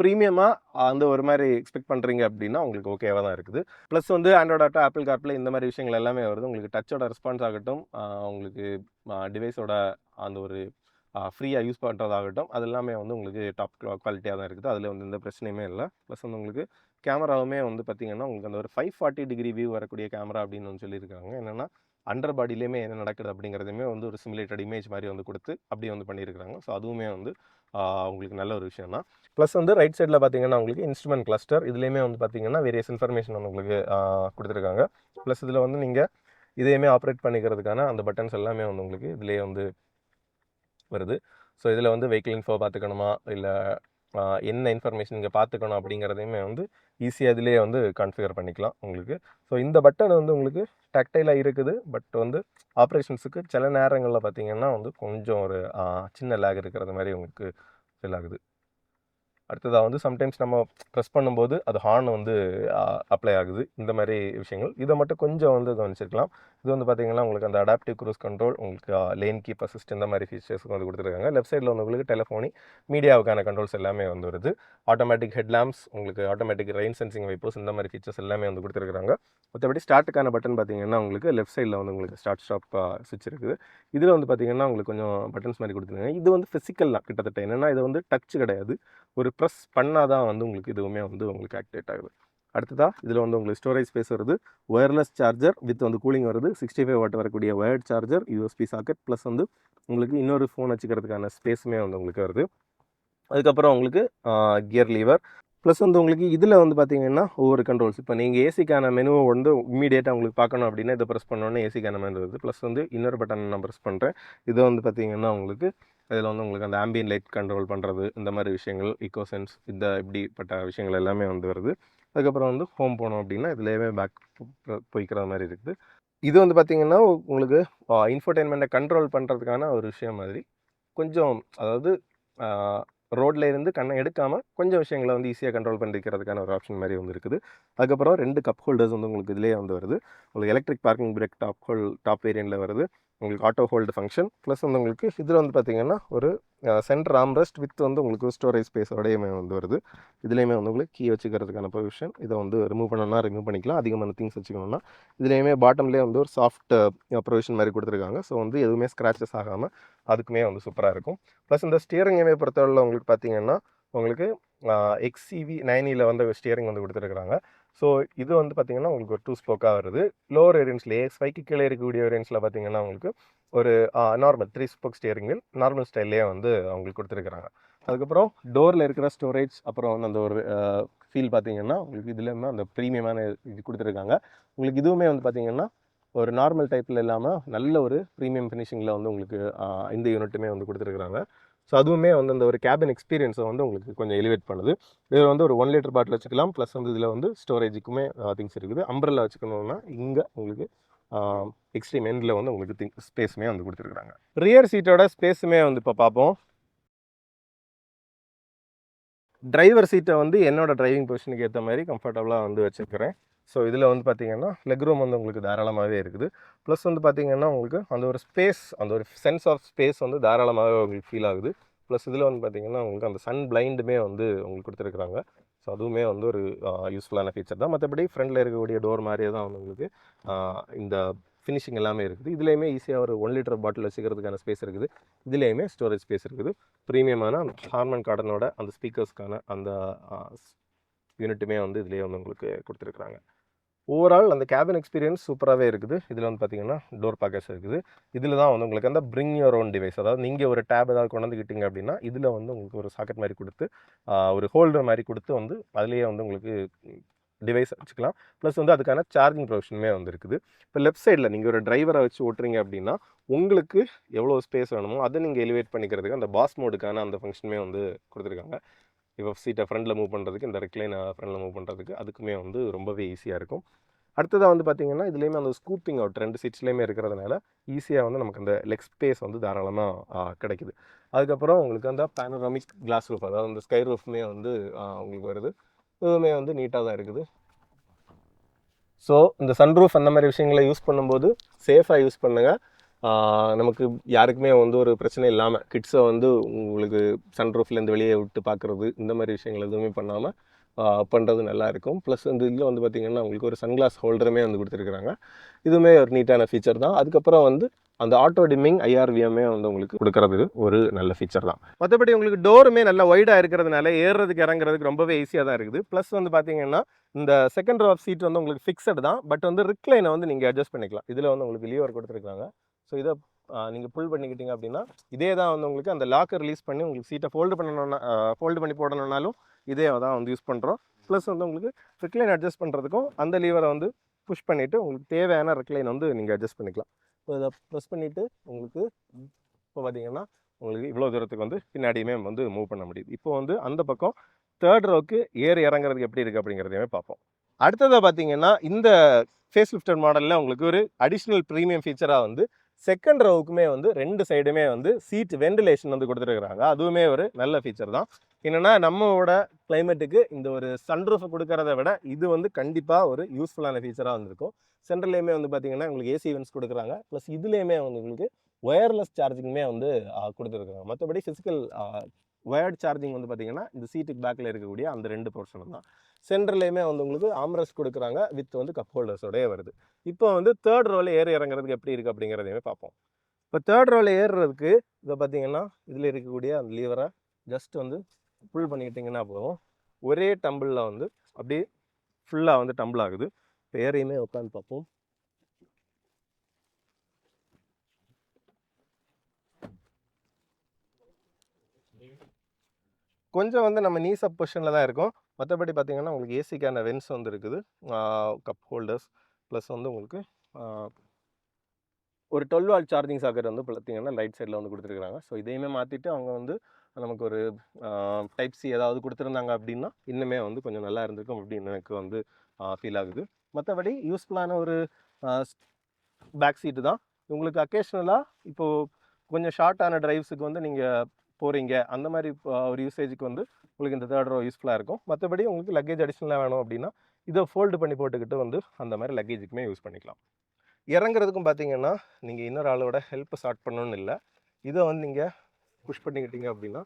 ப்ரீமியமாக அந்த ஒரு மாதிரி எக்ஸ்பெக்ட் பண்ணுறீங்க அப்படின்னா உங்களுக்கு ஓகேவாக தான் இருக்குது. ப்ளஸ் வந்து ஆண்ட்ராய்ட் ஆட்டோ, ஆப்பிள் கார்ப்ளே இந்த மாதிரி விஷயங்கள் எல்லாமே வருது. உங்களுக்கு டச்சோட ரெஸ்பான்ஸ் ஆகட்டும், உங்களுக்கு டிவைஸோட அந்த ஒரு ஃப்ரீயாக யூஸ் பண்ணுறதாகட்டும், அது எல்லாமே வந்து உங்களுக்கு டாப் குவாலிட்டியாக தான் இருக்குது. அதில் வந்து எந்த பிரச்சனையுமே இல்லை. ப்ளஸ் வந்து உங்களுக்கு கேமராவுமே வந்து பார்த்திங்கன்னா உங்களுக்கு அந்த ஒரு 540 டிகிரி வியூ வரக்கூடிய கேமரா அப்படின்னு வந்து சொல்லியிருக்காங்க. என்னென்னா அண்டர் பாடியிலேயுமே என்ன நடக்குது அப்படிங்கிறதுமே வந்து ஒரு சிமுலேட்டட் இமேஜ் மாதிரி வந்து கொடுத்து அப்படியே வந்து பண்ணியிருக்கிறாங்க. ஸோ அதுவுமே வந்து உங்களுக்கு நல்ல ஒரு விஷயம் தான். ப்ளஸ் வந்து ரைட் சைடில் பார்த்தீங்கன்னா உங்களுக்கு இன்ஸ்ட்ருமெண்ட் கிளஸ்டர், இதுலேயுமே வந்து பார்த்தீங்கன்னா வேரியஸ் இன்ஃபர்மேஷன் வந்து உங்களுக்கு கொடுத்துருக்காங்க. ப்ளஸ் இதில் வந்து நீங்கள் இதையுமே ஆப்ரேட் பண்ணிக்கிறதுக்கான அந்த பட்டன்ஸ் எல்லாமே வந்து உங்களுக்கு இதிலே வந்து வருது. ஸோ இதில் வந்து வெஹிக்கிள் இன்ஃபோ பார்த்துக்கணுமா, இல்லை என்ன இன்ஃபர்மேஷன் இங்கே பார்த்துக்கணும் அப்படிங்கிறதையுமே வந்து ஈஸியாக இதிலே வந்து கான்ஃபிகர் பண்ணிக்கலாம் உங்களுக்கு. ஸோ இந்த பட்டன் வந்து உங்களுக்கு டக்டைலாக இருக்குது. பட் வந்து ஆப்ரேஷன்ஸுக்கு சில நேரங்களில் பார்த்தீங்கன்னா வந்து கொஞ்சம் ஒரு சின்ன லேக் இருக்கிறது மாதிரி உங்களுக்கு ஃபீல் ஆகுது. அடுத்ததாக வந்து சம்டைம்ஸ் நம்ம ப்ரெஸ் பண்ணும்போது அது ஹார்ன் வந்து அப்ளை ஆகுது. இந்த மாதிரி விஷயங்கள் இதை மட்டும் கொஞ்சம் வந்து கவனிச்சிருக்கலாம். இது வந்து பார்த்திங்கன்னா உங்களுக்கு அந்த அடாப்டிவ் க்ரூஸ் கண்ட்ரோல், உங்களுக்கு லேன் கீப் அசிஸ்ட் இந்த மாதிரி ஃபீச்சர்ஸுக்கு வந்து கொடுத்துருக்காங்க. லெஃப்ட் சைடில் வந்து உங்களுக்கு டெலிஃபோனி, மீடியாவுக்கான கண்ட்ரோல்ஸ் எல்லாமே வந்து வருது. ஆட்டோமேட்டிக் ஹெட் லேம்ப்ஸ், உங்களுக்கு ஆட்டோமேட்டிக் ரெயின் சென்சிங் வைப்பர்ஸ் இந்த மாதிரி ஃபீச்சர்ஸ் எல்லாமே வந்து கொடுத்துருக்காங்க. மற்றபடி ஸ்டார்ட்டுக்கான பட்டன் பார்த்திங்கன்னா உங்களுக்கு லெஃப்ட் சைடில் வந்து உங்களுக்கு ஸ்டார்ட் ஸ்டாப் சுவிட்ச் இருக்குது. இதில் வந்து பார்த்திங்கன்னா உங்களுக்கு கொஞ்சம் பட்டன்ஸ் மாதிரி கொடுத்துருக்காங்க. இது வந்து ஃபிசிக்கல் தான் கிட்டத்தட்ட. என்னென்னா இது வந்து டச் கிடையாது, ஒரு ப்ரெஸ் பண்ணால் தான் வந்து உங்களுக்கு இதுவுமே வந்து உங்களுக்கு ஆக்டிவேட் ஆகுது. அடுத்ததாக இதில் வந்து உங்களுக்கு ஸ்டோரேஜ் ஸ்பேஸ் வருது, ஒயர்லெஸ் சார்ஜர் வித் வந்து கூலிங் வருது, 65 வாட் வரக்கூடிய wired charger, USB socket, plus வந்து உங்களுக்கு இன்னொரு ஃபோன் வச்சுக்கிறதுக்கான ஸ்பேஸுமே வந்து உங்களுக்கு வருது. அதுக்கப்புறம் உங்களுக்கு கியர் லீவர், ப்ளஸ் வந்து உங்களுக்கு இதில் வந்து பார்த்தீங்கன்னா ஒவ்வொரு கண்ட்ரோல்ஸ். இப்போ நீங்கள் ஏசிக்கான மெனுவை வந்து இம்மீடியட்டாக உங்களுக்கு பார்க்கணும் அப்படின்னா இதை ப்ரெஸ் பண்ணோன்னே ஏசிக்கான மெனு வருது. ப்ளஸ் வந்து இன்னொரு பட்டன் நான் ப்ரெஸ் பண்ணுறேன். இதை வந்து பார்த்தீங்கன்னா உங்களுக்கு இதில் வந்து உங்களுக்கு அந்த ஆம்பியன் லைட் கண்ட்ரோல் பண்ணுறது, இந்த மாதிரி விஷயங்கள், இக்கோசென்ஸ், இந்த இப்படிப்பட்ட விஷயங்கள் எல்லாமே வந்து வருது. அதுக்கப்புறம் வந்து ஹோம் போனோம் அப்படின்னா இதுலேயே பேக் போய்க்கிற மாதிரி இருக்குது. இது வந்து பார்த்திங்கன்னா உங்களுக்கு இன்ஃபோடெயின்மெண்ட்டை கண்ட்ரோல் பண்ணுறதுக்கான ஒரு விஷயம் மாதிரி கொஞ்சம், அதாவது ரோட்டில் இருந்து கண்ணை எடுக்காமல் கொஞ்சம் விஷயங்களை வந்து ஈஸியாக கண்ட்ரோல் பண்ணிக்கிறதுக்கான ஒரு ஆப்ஷன் மாதிரி வந்து இருக்குது. அதுக்கப்புறம் 2 கப் ஹோல்டர்ஸ் வந்து உங்களுக்கு இதிலே வந்து வருது. உங்களுக்கு எலக்ட்ரிக் பார்க்கிங் பிரேக் டாப் வேரியண்ட்டில் வருது. உங்களுக்கு ஆட்டோ ஹோல்டு ஃபங்க்ஷன், ப்ளஸ் வந்து உங்களுக்கு இதில் வந்து பார்த்திங்கன்னா ஒரு சென்டர் ஆம்ரெஸ்ட் வித் வந்து உங்களுக்கு ஸ்டோரேஜ் ஸ்பேஸோடையுமே வந்து வருது. இதுலேயுமே வந்து உங்களுக்கு கீ வச்சுக்கிறதுக்கான ப்ரொவிஷன், இதை வந்து ரிமூவ் பண்ணணும்னா ரிமூவ் பண்ணிக்கலாம், அதிகமான திங்ஸ் வச்சுக்கணும்னா. இதுலேயுமே பாட்டம்லேயே வந்து ஒரு சாஃப்ட் ப்ரொவிஷன் மாதிரி கொடுத்துருக்காங்க. ஸோ வந்து எதுவுமே ஸ்க்ராச்சஸ் ஆகாமல் அதுக்குமே வந்து சூப்பராக இருக்கும். ப்ளஸ் இந்த ஸ்டியரிங்குமே பொறுத்தவரையில் உங்களுக்கு பார்த்திங்கன்னா உங்களுக்கு XCV 9E வந்து ஸ்டியரிங் வந்து கொடுத்துருக்குறாங்க. ஸோ இது வந்து பார்த்திங்கன்னா உங்களுக்கு ஒரு 2 ஸ்போக்காக வருது. லோவர் வேரியன்ட்ஸில் AX5க்கு கீழே இருக்கக்கூடிய வேரியன்ட்ஸில் பார்த்திங்கன்னா உங்களுக்கு ஒரு normal 3 spoke steering wheel normal ஸ்டைல்லே வந்து அவங்களுக்கு கொடுத்துருக்குறாங்க. அதுக்கப்புறம் டோரில் இருக்கிற ஸ்டோரேஜ், அப்புறம் வந்து அந்த ஒரு ஃபீல் பார்த்திங்கன்னா உங்களுக்கு இதுலேயுமே அந்த ப்ரீமியமான இது கொடுத்துருக்காங்க. உங்களுக்கு இதுவுமே வந்து பார்த்திங்கன்னா ஒரு நார்மல் டைப்பில் இல்லாமல் நல்ல ஒரு ப்ரீமியம் ஃபினிஷிங்கில் வந்து உங்களுக்கு இந்த யூனிட்டுமே வந்து கொடுத்துருக்குறாங்க. ஸோ அதுவுமே வந்து அந்த ஒரு கேபின் எக்ஸ்பீரியன்ஸை வந்து உங்களுக்கு கொஞ்சம் எலிவேட் பண்ணுது. இதில் வந்து ஒரு 1 லிட்டர் பாட்டில் வச்சுக்கலாம். ப்ளஸ் வந்து இதில் வந்து ஸ்டோரேஜுக்குமே திங்ஸ் இருக்குது. அம்ப்ரெல்லா வச்சுக்கணுன்னா இங்கே உங்களுக்கு எக்ஸ்ட்ரீம் எண்டில் வந்து உங்களுக்கு ஸ்பேஸுமே வந்து கொடுத்துருக்குறாங்க. ரியர் சீட்டோட ஸ்பேஸுமே வந்து இப்போ பார்ப்போம். டிரைவர் சீட்டை வந்து என்னோடய டிரைவிங் பொசிஷனுக்கு ஏற்ற மாதிரி கம்ஃபர்டபுளாக வந்து வச்சுருக்கிறேன். ஸோ இதில் வந்து பார்த்திங்கன்னா லெக் ரூம் வந்து உங்களுக்கு தாராளமாகவே இருக்குது. ப்ளஸ் வந்து பார்த்திங்கன்னா உங்களுக்கு அந்த ஒரு ஸ்பேஸ், அந்த ஒரு சென்ஸ் ஆஃப் ஸ்பேஸ் வந்து தாராளமாகவே உங்களுக்கு ஃபீல் ஆகுது. ப்ளஸ் இதில் வந்து பார்த்திங்கன்னா உங்களுக்கு அந்த சன் பிளைண்டுமே வந்து உங்களுக்கு கொடுத்துருக்குறாங்க. ஸோ அதுவுமே வந்து ஒரு யூஸ்ஃபுல்லான ஃபீச்சர் தான். மற்றபடி ஃப்ரண்டில் இருக்கக்கூடிய டோர் மாதிரியே தான் வந்து உங்களுக்கு இந்த ஃபினிஷிங் எல்லாமே இருக்குது. இதுலேயுமே ஈஸியாக ஒரு 1 லிட்டர் பாட்டில் வச்சுக்கிறதுக்கான ஸ்பேஸ் இருக்குது. இதுலேயுமே ஸ்டோரேஜ் ஸ்பேஸ் இருக்குது. ப்ரீமியமான ஹார்மன் கார்டனோட அந்த ஸ்பீக்கர்ஸ்க்கான அந்த யூனிட்டுமே வந்து இதுலேயே வந்து உங்களுக்கு கொடுத்துருக்குறாங்க. ஓவரால் அந்த கேபின் எக்ஸ்பீரியன்ஸ் சூப்பராகவே இருக்குது. இதில் வந்து பார்த்திங்கன்னா டோர் பாக்கெட்ஸ் இருக்குது. இதில் தான் வந்து உங்களுக்கு அந்த பிரிங் யுவர் ஓன் டிவைஸ், அதாவது நீங்கள் ஒரு டேப் ஏதாவது கொண்டுக்கிட்டீங்க அப்படின்னா இதில் வந்து உங்களுக்கு ஒரு சாக்கெட் மாதிரி கொடுத்து ஒரு ஹோல்டர் மாதிரி கொடுத்து வந்து அதுலேயே வந்து உங்களுக்கு டிவைஸ் வச்சுக்கலாம். ப்ளஸ் வந்து அதுக்கான சார்ஜிங் ப்ரொவிஷனுமே வந்து இருக்குது. இப்போ லெஃப்ட் சைடில் நீங்கள் ஒரு டிரைவரை வச்சு ஓட்டுறீங்க அப்படின்னா உங்களுக்கு எவ்வளோ ஸ்பேஸ் வேணுமோ அதை நீங்கள் எலிவேட் பண்ணிக்கிறதுக்கு அந்த பாஸ் மோடுக்கான அந்த ஃபங்க்ஷனுமே வந்து கொடுத்துருக்காங்க. இப்போ சீட்டை ஃப்ரண்டில் மூவ் பண்ணுறதுக்கு, இந்த ரெக்லைனை ஃப்ரண்டில் மூவ் பண்ணுறதுக்கு அதுக்குமே வந்து ரொம்பவே ஈஸியாக இருக்கும். அடுத்ததாக வந்து பார்த்திங்கன்னா இதுலேயுமே அந்த ஸ்கூப்பிங் அவுட் 2 சீட்ஸ்லேயுமே இருக்கிறதுனால ஈஸியாக வந்து நமக்கு அந்த லெக் ஸ்பேஸ் வந்து தாராளமாக கிடைக்குது. அதுக்கப்புறம் உங்களுக்கு அந்த பேனராமிக் கிளாஸ் ரூஃப், அதாவது அந்த ஸ்கை ரூஃப்மே வந்து உங்களுக்கு வருது. இதுவுமே வந்து நீட்டாக தான் இருக்குது. ஸோ இந்த சன்ரூஃப் அந்த மாதிரி விஷயங்களை யூஸ் பண்ணும்போது சேஃபாக யூஸ் பண்ணுங்கள். நமக்கு யாருக்குமே வந்து ஒரு பிரச்சனை இல்லாமல் கிட்ஸை வந்து உங்களுக்கு சன்ரூஃப்லேருந்து வெளியே விட்டு பார்க்குறது இந்த மாதிரி விஷயங்கள் எதுவுமே பண்ணாமல் பண்ணுறது நல்லா இருக்கும். ப்ளஸ் வந்து இதில் வந்து பார்த்திங்கன்னா உங்களுக்கு ஒரு சன்கிளாஸ் ஹோல்டருமே வந்து கொடுத்துருக்குறாங்க. இதுவுமே ஒரு நீட்டான ஃபீச்சர் தான். அதுக்கப்புறம் வந்து அந்த ஆட்டோ டிம்மிங் IRVMே வந்து உங்களுக்கு கொடுக்குறது ஒரு நல்ல ஃபீச்சர் தான். மற்றபடி உங்களுக்கு டோருமே நல்லா ஒய்டாக இருக்கிறதுனால ஏறுறதுக்கு இறங்குறதுக்கு ரொம்பவே ஈஸியாக தான் இருக்குது. ப்ளஸ் வந்து பார்த்திங்கன்னா இந்த செகண்ட் ரோ ஆஃப் சீட் வந்து உங்களுக்கு ஃபிக்ஸட் தான். பட் வந்து ரிக்ளைனை வந்து நீங்கள் அட்ஜஸ்ட் பண்ணிக்கலாம். இதில் வந்து உங்களுக்கு லீவர் கொடுத்துருக்காங்க. ஸோ இதை நீங்கள் புல் பண்ணிக்கிட்டீங்க அப்படின்னா இதே தான் வந்து உங்களுக்கு அந்த லாக்கர் ரிலீஸ் பண்ணி உங்களுக்கு சீட்டை ஃபோல்டு பண்ணி போடணுன்னாலும் இதே தான் வந்து யூஸ் பண்ணுறோம். ப்ளஸ் வந்து உங்களுக்கு ரிக்ளைன் அட்ஜஸ்ட் பண்ணுறதுக்கும் அந்த லீவரை வந்து புஷ் பண்ணிவிட்டு உங்களுக்கு தேவையான ரிக்ளைன் வந்து நீங்கள் அட்ஜஸ்ட் பண்ணிக்கலாம். ஸோ இதை ப்ரெஸ் பண்ணிவிட்டு உங்களுக்கு இப்போ பார்த்தீங்கன்னா உங்களுக்கு இவ்வளோ தூரத்துக்கு வந்து பின்னாடியுமே வந்து மூவ் பண்ண முடியுது. இப்போ வந்து அந்த பக்கம் தேர்ட் ரோவுக்கு ஏறி இறங்குறதுக்கு எப்படி இருக்குது அப்படிங்கிறதையுமே பார்ப்போம். அடுத்ததாக பார்த்தீங்கன்னா இந்த ஃபேஸ் லிஃப்டட் மாடலில் உங்களுக்கு ஒரு அடிஷ்னல் ப்ரீமியம் ஃபீச்சராக வந்து செகண்ட் ரோவுக்குமே வந்து 2 சைடுமே வந்து சீட் வென்டிலேஷன் வந்து கொடுத்துருக்குறாங்க. அதுவுமே ஒரு நல்ல ஃபீச்சர் தான். என்னென்னா நம்மளோட கிளைமேட்டுக்கு இந்த ஒரு சன்ரூஃபை கொடுக்கறத விட இது வந்து கண்டிப்பாக ஒரு யூஸ்ஃபுல்லான ஃபீச்சராக வந்துருக்கும். சென்ட்ரல்லையுமே வந்து பார்த்திங்கன்னா உங்களுக்கு ஏசி வென்ட்ஸ் கொடுக்குறாங்க. ப்ளஸ் இதுலேயுமே வந்து உங்களுக்கு ஒயர்லெஸ் சார்ஜிங்குமே வந்து கொடுத்துருக்குறாங்க. மற்றபடி ஃபிசிக்கல் ஒயர்ட் சார்ஜிங் வந்து பார்த்திங்கன்னா இந்த சீட்டுக்கு பேக்கில் இருக்கக்கூடிய அந்த 2 போர்ஷன் தான். சென்டர்லேயுமே வந்து உங்களுக்கு ஆம்ரெஸ்ட் கொடுக்குறாங்க வித் வந்து கப் ஹோல்டர்ஸோடய வருது. இப்போ வந்து தேர்ட் ரோவில் ஏறி இறங்குறதுக்கு எப்படி இருக்குது அப்படிங்கிறதையுமே பார்ப்போம். இப்போ தேர்ட் ரோவில் ஏறுறதுக்கு இதை பார்த்திங்கன்னா இதில் இருக்கக்கூடிய அந்த லீவரை ஜஸ்ட் வந்து புல் பண்ணிக்கிட்டிங்கன்னா போதும். ஒரே டம்பிளில் வந்து அப்படியே ஃபுல்லாக வந்து டம்பிள் ஆகுது. இப்போ ஏறையுமே உட்காந்து பார்ப்போம். கொஞ்சம் வந்து நம்ம நீஸ் அப் பொசிஷனில் தான் இருக்கும். மற்றபடி பார்த்திங்கன்னா உங்களுக்கு ஏசிக்கான வென்ஸ் வந்து இருக்குது, கப் ஹோல்டர்ஸ், ப்ளஸ் வந்து உங்களுக்கு ஒரு 12 வாட் சார்ஜிங் சாக்கெட் வந்து பார்த்திங்கன்னா ரைட் சைடில் வந்து கொடுத்துருக்குறாங்க. ஸோ இதையுமே மாற்றிட்டு அவங்க வந்து நமக்கு ஒரு டைப் சி ஏதாவது கொடுத்துருந்தாங்க அப்படின்னா இன்னுமே வந்து கொஞ்சம் நல்லா இருந்திருக்கும் அப்படின்னு எனக்கு வந்து ஃபீல் ஆகுது. மற்றபடி யூஸ்ஃபுல்லான ஒரு பேக் சீட்டு தான். உங்களுக்கு அக்கேஷ்னலாக இப்போது கொஞ்சம் ஷார்ட்டான டிரைவ்ஸுக்கு வந்து நீங்கள் போகிறீங்க அந்த மாதிரி ஒரு யூசேஜுக்கு வந்து உங்களுக்கு இந்த தேர்ட் ரோ யூஸ்ஃபுல்லாக இருக்கும். மற்றபடி உங்களுக்கு லக்கேஜ் அடிஷ்னலாக வேணும் அப்படின்னா இதை ஃபோல்டு பண்ணி போட்டுக்கிட்டு வந்து அந்த மாதிரி லக்கேஜுக்குமே யூஸ் பண்ணிக்கலாம். இறங்குறதுக்கும் பார்த்தீங்கன்னா நீங்கள் இன்னொரு ஆளோட ஹெல்ப்பை ஸ்டார்ட் பண்ணணும்னு இல்லை, இதை வந்து நீங்கள் புஷ் பண்ணிக்கிட்டீங்க அப்படின்னா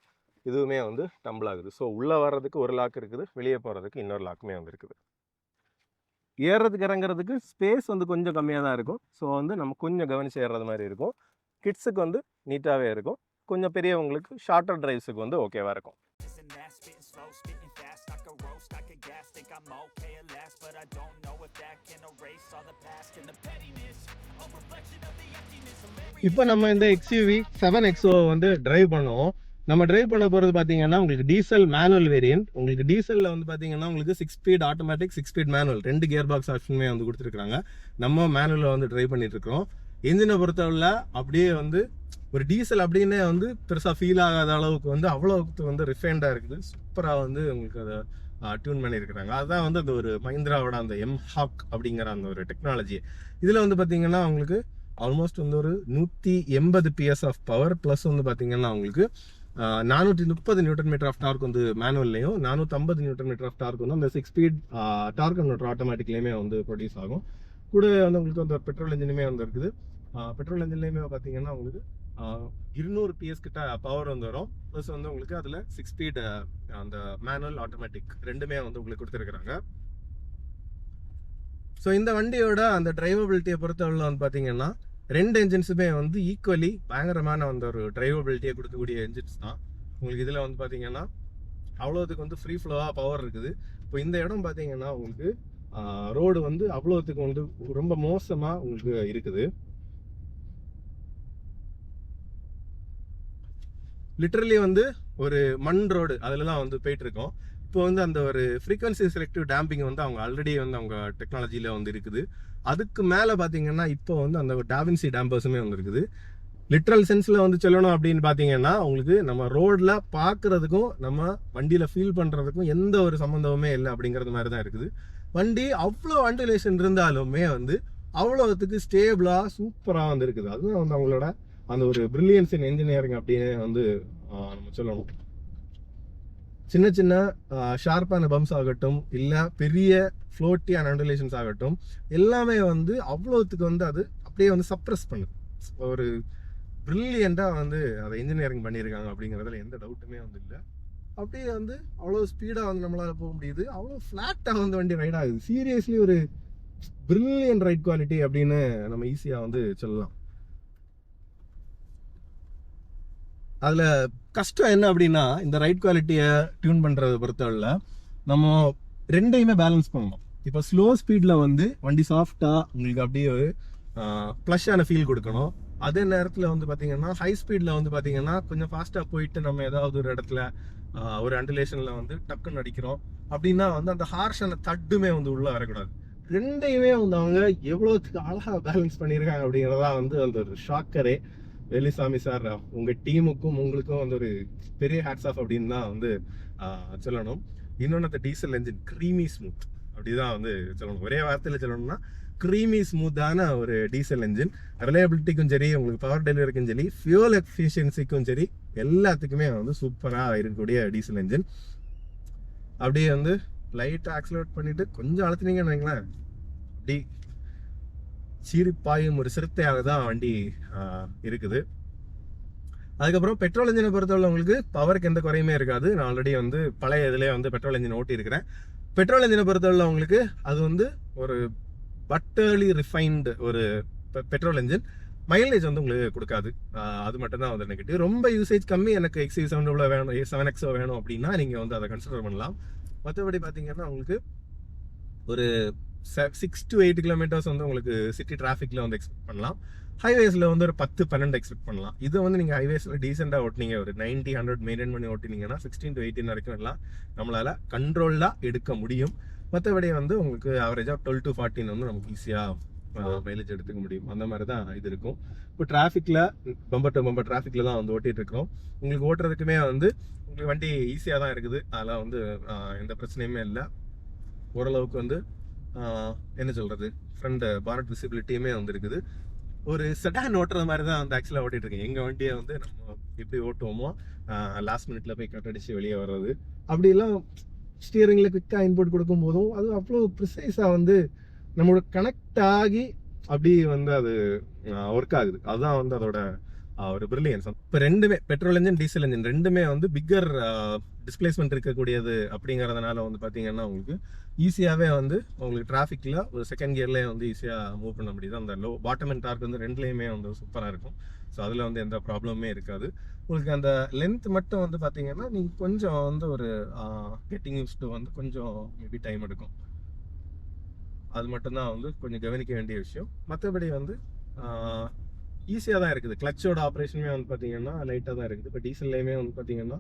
இதுவுமே வந்து டம்பிள் ஆகுது. ஸோ உள்ளே வர்றதுக்கு ஒரு லாக் இருக்குது, வெளியே போகிறதுக்கு இன்னொரு லாக்குமே வந்து இருக்குது. ஏறுறதுக்கு இறங்குறதுக்கு ஸ்பேஸ் வந்து கொஞ்சம் கம்மியாக தான் இருக்கும். ஸோ வந்து நம்ம கொஞ்சம் கவனித்து ஏறுறது மாதிரி இருக்கும். கிட்ஸுக்கு வந்து நீட்டாகவே இருக்கும். கொஞ்சம் பெரியவங்களுக்கு ஷார்ட்டர் டிரைவ்ஸுக்கு வந்து ஓகேவாக இருக்கும். இப்போ நம்ம இந்த XUV 7XO வந்து டிரைவ் பண்ணுவோம். நம்ம டிரைவ் பண்ண போகிறது பார்த்தீங்கன்னா உங்களுக்கு டீசல் மேனுவல் வேரியன்ட். உங்களுக்கு டீசலில் வந்து பார்த்தீங்கன்னா உங்களுக்கு 6 speed automatic, 6 speed manual 2 gear box ஆப்ஷனுமே வந்து கொடுத்துருக்காங்க. நம்ம மேனுவலில் வந்து டிரைவ் பண்ணிட்டு இருக்கிறோம். என்ஜினை பொறுத்தவரை அப்படியே வந்து ஒரு டீசல் அப்படின்னே வந்து பெருசாக ஃபீல் ஆகாத அளவுக்கு வந்து அவ்வளோக்கு வந்து ரிஃபைண்டாக இருக்குது. சூப்பராக வந்து உங்களுக்கு அதை டியூன் பண்ணியிருக்கிறாங்க. அதுதான் வந்து அந்த ஒரு மஹிந்திராவோட அந்த எம்ஹாக் அப்படிங்கிற அந்த ஒரு டெக்னாலஜி. இதில் வந்து பார்த்தீங்கன்னா உங்களுக்கு ஆல்மோஸ்ட் வந்து ஒரு 180 PS ஆஃப் பவர், ப்ளஸ் வந்து பார்த்தீங்கன்னா உங்களுக்கு 430 நியூட்டன் மீட்டர் ஆஃப் டார்க் வந்து மேனுவல்லையும் 450 நியூட்டன் மீட்டர் ஆஃப் டார்க் வந்து அந்த 6 ஸ்பீட் டார்க் கன்வெர்ட்டர் ஆட்டோமேட்டிக்லேயுமே வந்து ப்ரொடியூஸ் ஆகும். கூட வந்து உங்களுக்கு அந்த பெட்ரோல் இன்ஜினுமே வந்து இருக்குது. பெட்ரோல் இன்ஜின்லேயுமே பார்த்தீங்கன்னா உங்களுக்கு 200 PS கிட்ட பவர் வந்து வரும். ப்ளஸ் வந்து உங்களுக்கு அதில் 6 ஸ்பீட் அந்த மேனுவல் ஆட்டோமேட்டிக் ரெண்டுமே வந்து உங்களுக்கு கொடுத்துருக்குறாங்க. ஸோ இந்த வண்டியோட அந்த டிரைவபிலிட்டியை பொறுத்தவரை வந்து பார்த்தீங்கன்னா 2 என்ஜின்ஸுமே வந்து ஈக்குவலி பயங்கரமான அந்த ஒரு டிரைவபிலிட்டியை கொடுக்கக்கூடிய என்ஜின்ஸ் தான். உங்களுக்கு இதில் வந்து பார்த்தீங்கன்னா அவ்வளோத்துக்கு வந்து ஃப்ரீ ஃப்ளோவாக பவர் இருக்குது. இப்போ இந்த இடம் பார்த்தீங்கன்னா உங்களுக்கு ரோடு வந்து அவ்வளோத்துக்கு வந்து ரொம்ப மோசமாக உங்களுக்கு இருக்குது. லிட்டரலி வந்து ஒரு மண் ரோடு அதில் தான் வந்து போயிட்டுருக்கோம். இப்போ வந்து அந்த ஒரு ஃப்ரீக்வன்சி செலக்டிவ் டேம்பிங் வந்து அவங்க ஆல்ரெடி வந்து அவங்க டெக்னாலஜியில் வந்து இருக்குது. அதுக்கு மேலே பார்த்தீங்கன்னா இப்போ வந்து அந்த டாவின்சி டேம்பர்ஸுமே வந்து இருக்குது. லிட்ரல் சென்ஸில் வந்து சொல்லணும் அப்படின்னு பார்த்தீங்கன்னா உங்களுக்கு நம்ம ரோடில் பார்க்குறதுக்கும் நம்ம வண்டியில் ஃபீல் பண்ணுறதுக்கும் எந்த ஒரு சம்மந்தமுமே இல்லை அப்படிங்கிறது மாதிரி தான் இருக்குது. வண்டி அவ்வளோ அண்டுலேஷன் இருந்தாலுமே வந்து அவ்வளோத்துக்கு ஸ்டேபிளாக சூப்பராக வந்து இருக்குது. அதுதான் வந்து அவங்களோட அந்த ஒரு பிரில்லியன்ஸ் இன் என்ஜினியரிங் அப்படின்னு வந்து நம்ம சொல்லணும். சின்ன சின்ன ஷார்ப்பான பம்ப்ஸ் ஆகட்டும், இல்லை பெரிய ஃப்ளோட்டியான அண்டுலேஷன்ஸ் ஆகட்டும், எல்லாமே வந்து அவ்வளோத்துக்கு வந்து அது அப்படியே வந்து சப்ரஸ் பண்ணுது. ஒரு பிரில்லியண்ட்டாக வந்து அதை இன்ஜினியரிங் பண்ணியிருக்காங்க அப்படிங்கிறதுல எந்த டவுட்டுமே வந்து இல்லை. அப்படியே வந்து அவ்வளோ ஸ்பீடாக வந்து நம்மளால் போக முடியுது. அவ்வளோ ஃப்ளாட்டாக வந்து வண்டி ரைட் ஆகுது. சீரியஸ்லி ஒரு பிரில்லியன்ட் ரைட் குவாலிட்டி அப்படின்னு நம்ம ஈஸியாக வந்து சொல்லலாம். அதில் கஷ்டம் என்ன அப்படின்னா, இந்த ரைட் குவாலிட்டியை டியூன் பண்ணுறதை பொறுத்தவரை நம்ம ரெண்டையுமே பேலன்ஸ் பண்ணணும். இப்போ ஸ்லோ ஸ்பீடில் வந்து வண்டி சாஃப்டாக உங்களுக்கு அப்படியே ஒரு ப்ளஷ்ஷான ஃபீல் கொடுக்கணும். அதே நேரத்தில் வந்து பார்த்தீங்கன்னா ஹை ஸ்பீடில் வந்து பார்த்தீங்கன்னா கொஞ்சம் ஃபாஸ்ட்டாக போயிட்டு நம்ம ஏதாவது ஒரு இடத்துல ஒரு அண்டுலேஷனில் வந்து டக்குன்னு அடிக்கிறோம் அப்படின்னா வந்து அந்த ஹார்ஷான தட்டுமே வந்து உள்ளே வரக்கூடாது. ரெண்டையுமே வந்து அவங்க எவ்வளோத்துக்கு அழகாக பேலன்ஸ் பண்ணியிருக்காங்க அப்படிங்கிறதா வந்து அந்த ஒரு ஷாக்கரே. வேலுசாமி சார், உங்கள் டீமுக்கும் உங்களுக்கும் வந்து ஒரு பெரிய ஹேட்ஸ் ஆஃப் அப்படின்னு தான் வந்து சொல்லணும். இன்னொன்று அந்த டீசல் என்ஜின் க்ரீமி ஸ்மூத் அப்படிதான் வந்து சொல்லணும். ஒரே வார்த்தையில் சொல்லணும்னா க்ரீமி ஸ்மூத்தான ஒரு டீசல் என்ஜின். ரிலையபிலிட்டிக்கும் சரி, உங்களுக்கு பவர் டெலிவரிக்கும் சரி, ஃபியூல் எஃபிஷியன்சிக்கும் சரி, எல்லாத்துக்குமே வந்து சூப்பராக இருக்கக்கூடிய டீசல் என்ஜின். அப்படியே வந்து லைட்டாக ஆக்சிலேட் பண்ணிவிட்டு கொஞ்சம் அழுத்தினீங்கன்னு வைங்களேன், அப்படி சீரிப்பாயும் ஒரு சிறுத்தையாக தான் வண்டி இருக்குது. அதுக்கப்புறம் பெட்ரோல் இன்ஜினை பொறுத்தவரை உங்களுக்கு பவருக்கு எந்த குறையுமே இருக்காது. நான் ஆல்ரெடி வந்து பழைய இதிலே வந்து பெட்ரோல் இன்ஜின் ஓட்டி இருக்கிறேன். பெட்ரோல் இன்ஜினை பொறுத்தவரை உங்களுக்கு அது வந்து ஒரு பட்டர்லி ரிஃபைன்டு ஒரு பெட்ரோல் இன்ஜின். மைலேஜ் வந்து உங்களுக்கு கொடுக்காது. அது மட்டும் தான் வந்து நெகட்டிவ். ரொம்ப யூசேஜ் கம்மி, எனக்கு XC70 வேணும், 7XO வேணும் அப்படின்னா நீங்கள் வந்து அதை கன்சிடர் பண்ணலாம். மற்றபடி பார்த்தீங்கன்னா உங்களுக்கு ஒரு 6 to 8 கிலோமீட்டர்ஸ் வந்து உங்களுக்கு சிட்டி டிராஃபிக்கில் வந்து எக்ஸ்பெக்ட் பண்ணலாம். ஹைவேஸில் வந்து ஒரு 10-12 எக்ஸ்பெக்ட் பண்ணலாம். இது வந்து நீங்கள் ஹைவேஸில் டீசெண்டாக ஓட்டினீங்க, ஒரு 90-100 மெயின்டைன் பண்ணி ஓட்டினீங்கன்னா 16 to 18 வரைக்கும் எல்லாம் நம்மளால் கண்ட்ரோலாக எடுக்க முடியும். மற்றபடி வந்து உங்களுக்கு ஆவரேஜாக 12 to 14 வந்து நமக்கு ஈஸியாக மைலேஜ் எடுத்துக்க முடியும். அந்த மாதிரி தான் இது இருக்கும். இப்போ டிராஃபிக்கில் பம்பர் டு பம்பர் டிராஃபிக்கில் தான் வந்து ஓட்டிகிட்டு இருக்கிறோம். உங்களுக்கு ஓட்டுறதுக்குமே வந்து உங்களுக்கு வண்டி ஈஸியாக தான் இருக்குது. அதெல்லாம் வந்து எந்த பிரச்சனையுமே இல்லை. ஓரளவுக்கு வந்து என்ன சொல்கிறது, ஃப்ரண்ட் பானட் விசிபிலிட்டியுமே வந்து இருக்குது. ஒரு செடான் ஓட்டுறது மாதிரி தான் வந்து ஆக்சுவலாக ஓட்டிகிட்டு இருக்கேன். எங்கள் வண்டியை வந்து நம்ம எப்படி ஓட்டுவோமோ லாஸ்ட் மினிட்ல போய் கட்டடிச்சு வெளியே வர்றது, அப்படிலாம் ஸ்டியரிங்கில் குவிக்காக இன்புட் கொடுக்கும் போதும் அது அவ்வளோ ப்ரிசைஸாக வந்து நம்மளோட கனெக்ட் ஆகி அப்படி வந்து அது ஒர்க் ஆகுது. அதுதான் வந்து அதோட ஒரு பிரில்லியன்ஸ். இப்போ ரெண்டுமே பெட்ரோல் இன்ஜின், டீசல் இன்ஜின் ரெண்டுமே வந்து பிக்கர் டிஸ்பிளேஸ்மெண்ட் இருக்கக்கூடியது அப்படிங்கிறதுனால வந்து பார்த்தீங்கன்னா உங்களுக்கு ஈஸியாகவே வந்து உங்களுக்கு டிராஃபிக்கில் ஒரு செகண்ட் கியர்லேயே வந்து ஈஸியாக மூவ் பண்ண முடியுது. அந்த லோ பாட்டம் அண்ட் டார்க் வந்து ரெண்டுலேயுமே வந்து சூப்பராக இருக்கும். ஸோ அதில் வந்து எந்த ப்ராப்ளமே இருக்காது. உங்களுக்கு அந்த லென்த் மட்டும் வந்து பார்த்தீங்கன்னா நீங்கள் கொஞ்சம் வந்து ஒரு கெட்டிங் யூஸ்டு வந்து கொஞ்சம் மேபி டைம் எடுக்கும். அது மட்டும்தான் வந்து கொஞ்சம் கவனிக்க வேண்டிய விஷயம். மற்றபடி வந்து ஈஸியாக தான் இருக்குது. கிளச்சோட ஆப்ரேஷனுமே வந்து பார்த்தீங்கன்னா லைட்டாக தான் இருக்குது. இப்போ டீசல்லையுமே வந்து பார்த்தீங்கன்னா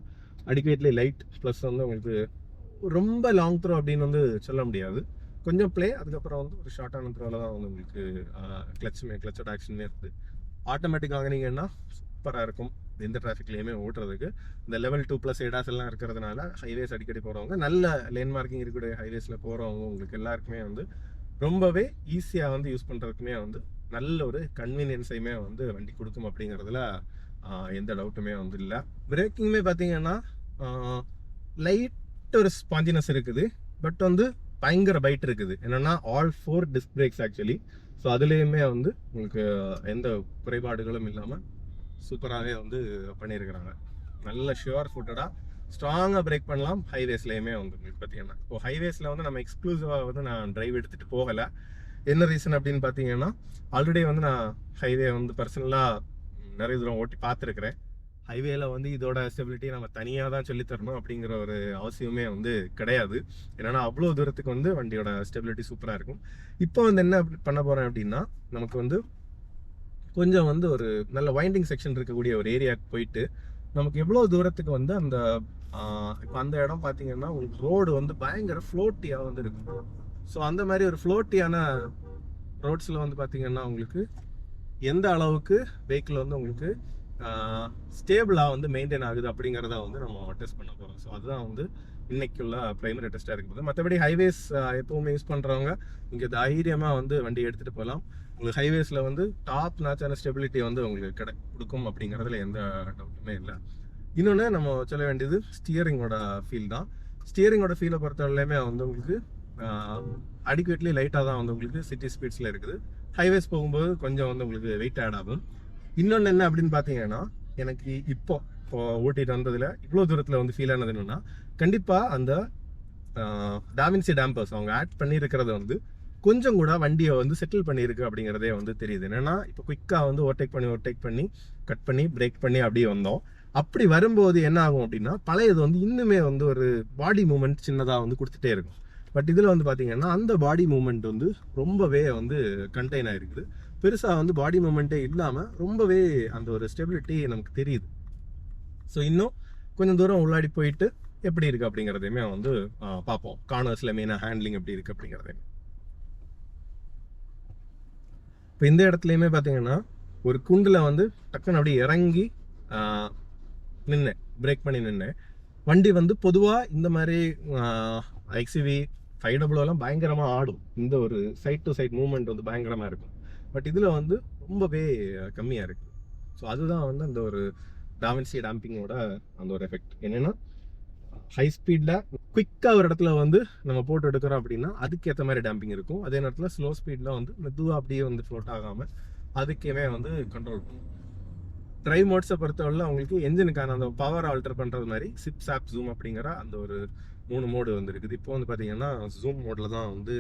அடிக்கேட்லி லைட் ப்ளஸ் வந்து உங்களுக்கு ரொம்ப லாங் த்ரோ அப்படின்னு வந்து சொல்ல முடியாது. கொஞ்சம் ப்ளே, அதுக்கப்புறம் வந்து ஒரு ஷார்ட்டான த்ரோவில் தான் வந்து உங்களுக்கு கிளச்சோட ஆக்ஷனுமே இருக்குது. ஆட்டோமேட்டிக் வாங்கினீங்கன்னா சூப்பராக இருக்கும் எந்த டிராஃபிக்லேயுமே ஓட்டுறதுக்கு. இந்த லெவல் 2+ ADAS எல்லாம் இருக்கிறதுனால ஹைவேஸ் அடிக்கடி போகிறவங்க, நல்ல லேன் மார்க்கிங் இருக்கக்கூடிய ஹைவேஸில் போகிறவங்க உங்களுக்கு எல்லாருக்குமே வந்து ரொம்பவே ஈஸியாக வந்து யூஸ் பண்ணுறதுக்குமே வந்து நல்ல ஒரு கன்வீனியன்ஸையுமே வந்து வண்டி கொடுக்கும் அப்படிங்கிறதுல எந்த டவுட்டுமே வந்து இல்லை. பிரேக்கிங்குமே பார்த்தீங்கன்னா லைட் ஒரு ஸ்பாஞ்சினஸ் இருக்குது, பட் வந்து பயங்கர பைட் இருக்குது. என்னென்னா all 4 disk breaks actually. So அதுலேயுமே வந்து உங்களுக்கு எந்த குறைபாடுகளும் இல்லாமல் சூப்பராகவே வந்து பண்ணியிருக்கிறாங்க. நல்ல ஷுவர் ஃபுட்டடாக ஸ்ட்ராங்காக பிரேக் பண்ணலாம் ஹைவேஸ்லேயுமே வந்து உங்களுக்கு பார்த்தீங்கன்னா. இப்போ ஹைவேஸில் வந்து நம்ம எக்ஸ்க்ளூசிவாக வந்து நான் டிரைவ் எடுத்துகிட்டு போகலை. என்ன ரீசன் அப்படின்னு பார்த்தீங்கன்னா, ஆல்ரெடி வந்து நான் ஹைவே வந்து பர்சனலாக நிறைய தூரம் ஓட்டி பார்த்துருக்குறேன். ஹைவேல வந்து இதோட ஸ்டெபிலிட்டி நம்ம தனியாக தான் சொல்லித்தரணும் அப்படிங்கிற ஒரு அவசியமே வந்து கிடையாது. ஏன்னா அவ்வளோ தூரத்துக்கு வந்து வண்டியோட ஸ்டெபிலிட்டி சூப்பராக இருக்கும். இப்போ வந்து என்ன பண்ண போகிறேன் அப்படின்னா, நமக்கு வந்து கொஞ்சம் வந்து ஒரு நல்ல வைண்டிங் செக்ஷன் இருக்கக்கூடிய ஒரு ஏரியாவுக்கு போயிட்டு நமக்கு எவ்வளோ தூரத்துக்கு வந்து அந்த இப்போ அந்த இடம் பார்த்தீங்கன்னா உங்களுக்கு ரோடு வந்து பயங்கர ஃப்ளோட்டியாக வந்து இருக்கும். ஸோ அந்த மாதிரி ஒரு ஃப்ளோட்டியான ரோட்ஸில் வந்து பார்த்தீங்கன்னா உங்களுக்கு எந்த அளவுக்கு வெஹிக்கிள் வந்து உங்களுக்கு ஸ்டேபிளாக வந்து மெயின்டைன் ஆகுது அப்படிங்கிறத வந்து நம்ம டெஸ்ட் பண்ண போகிறோம். ஸோ அதுதான் வந்து இன்னைக்குள்ள ப்ரைமரி டெஸ்ட்டாக இருக்குது. மற்றபடி ஹைவேஸ் எப்போவுமே யூஸ் பண்ணுறவங்க இங்கே தைரியமாக வந்து வண்டி எடுத்துகிட்டு போகலாம். உங்களுக்கு ஹைவேஸில் வந்து டாப் நாச்சான ஸ்டெபிலிட்டி வந்து உங்களுக்கு கொடுக்கும் அப்படிங்கிறதுல எந்த டவுட்டுமே இல்லை. இன்னொன்று நம்ம சொல்ல வேண்டியது ஸ்டியரிங்கோட ஃபீல் தான். ஸ்டியரிங்கோட ஃபீலை பொறுத்தவரையிலுமே வந்து உங்களுக்கு அடிக்குவேட்லி லைட்டாக தான் வந்து உங்களுக்கு சிட்டி ஸ்பீட்ஸில் இருக்குது. ஹைவேஸ் போகும்போது கொஞ்சம் வந்து உங்களுக்கு வெயிட் ஆட் ஆகும். இன்னொன்று என்ன அப்படின்னு பார்த்தீங்கன்னா, எனக்கு இப்போ ஓட்டிட்டு வந்ததில் இவ்வளோ தூரத்தில் வந்து ஃபீல் ஆனது என்னென்னா, கண்டிப்பாக அந்த டாவின்சி டேம்பர்ஸ் அவங்க ஆட் பண்ணியிருக்கிறது வந்து கொஞ்சம் கூட வண்டியை வந்து செட்டில் பண்ணியிருக்கு அப்படிங்கிறதே வந்து தெரியுது. என்னென்னா இப்போ குயிக்காக வந்து ஓவர்டேக் பண்ணி கட் பண்ணி பிரேக் பண்ணி அப்படியே வந்தோம். அப்படி வரும்போது என்ன ஆகும் அப்படின்னா, பழையது வந்து இன்னுமே வந்து ஒரு பாடி மூமெண்ட் சின்னதாக வந்து கொடுத்துட்டே இருக்கும். பட் இதில் வந்து பார்த்தீங்கன்னா அந்த பாடி மூமெண்ட் வந்து ரொம்பவே வந்து கண்டெயின் ஆகிருக்குது. பெருசாக வந்து பாடி மூமெண்ட்டே இல்லாமல் ரொம்பவே அந்த ஒரு ஸ்டெபிலிட்டி நமக்கு தெரியுது. ஸோ இன்னும் கொஞ்சம் தூரம் உள்ளாடி போயிட்டு எப்படி இருக்குது அப்படிங்கிறதையுமே வந்து பார்ப்போம். கார்னர்ஸில் மெயினாக ஹேண்ட்லிங் எப்படி இருக்குது அப்படிங்கிறதையுமே. இப்போ இந்த இடத்துலையுமே பார்த்தீங்கன்னா ஒரு குண்டில் வந்து டக்குன்னு அப்படியே இறங்கி நின்று பிரேக் பண்ணி நின்று வண்டி வந்து பொதுவாக இந்த மாதிரி XUV 500 பயங்கரமாக ஆடும். இந்த ஒரு சைட் டு சைட் மூவ்மெண்ட் வந்து பயங்கரமாக இருக்கும். பட் இதில் வந்து ரொம்பவே கம்மியாக இருக்குது. ஸோ அதுதான் வந்து அந்த ஒரு டாவின்சி டேம்பிங்கோட அந்த ஒரு எஃபெக்ட். என்னென்னா ஹை ஸ்பீடில் குயிக்காக ஒரு இடத்துல வந்து நம்ம போட்டு எடுக்கிறோம் அப்படின்னா அதுக்கேற்ற மாதிரி டேம்பிங் இருக்கும். அதே நேரத்தில் ஸ்லோ ஸ்பீடில் வந்து மெதுவாக அப்படியே வந்து ஃப்ளோட் ஆகாமல் அதுக்கேமே வந்து கண்ட்ரோல் பண்ணும். ட்ரைவ் மோட்ஸை பொறுத்தவரை அவங்களுக்கு என்ஜினுக்கான அந்த பவர் ஆல்டர் பண்ணுறது மாதிரி சிப் சாப் ஜூம் அப்படிங்கிற அந்த ஒரு 3 மோடு வந்து இருக்குது. இப்போ வந்து பார்த்தீங்கன்னா ஜூம் மோடில் தான் வந்து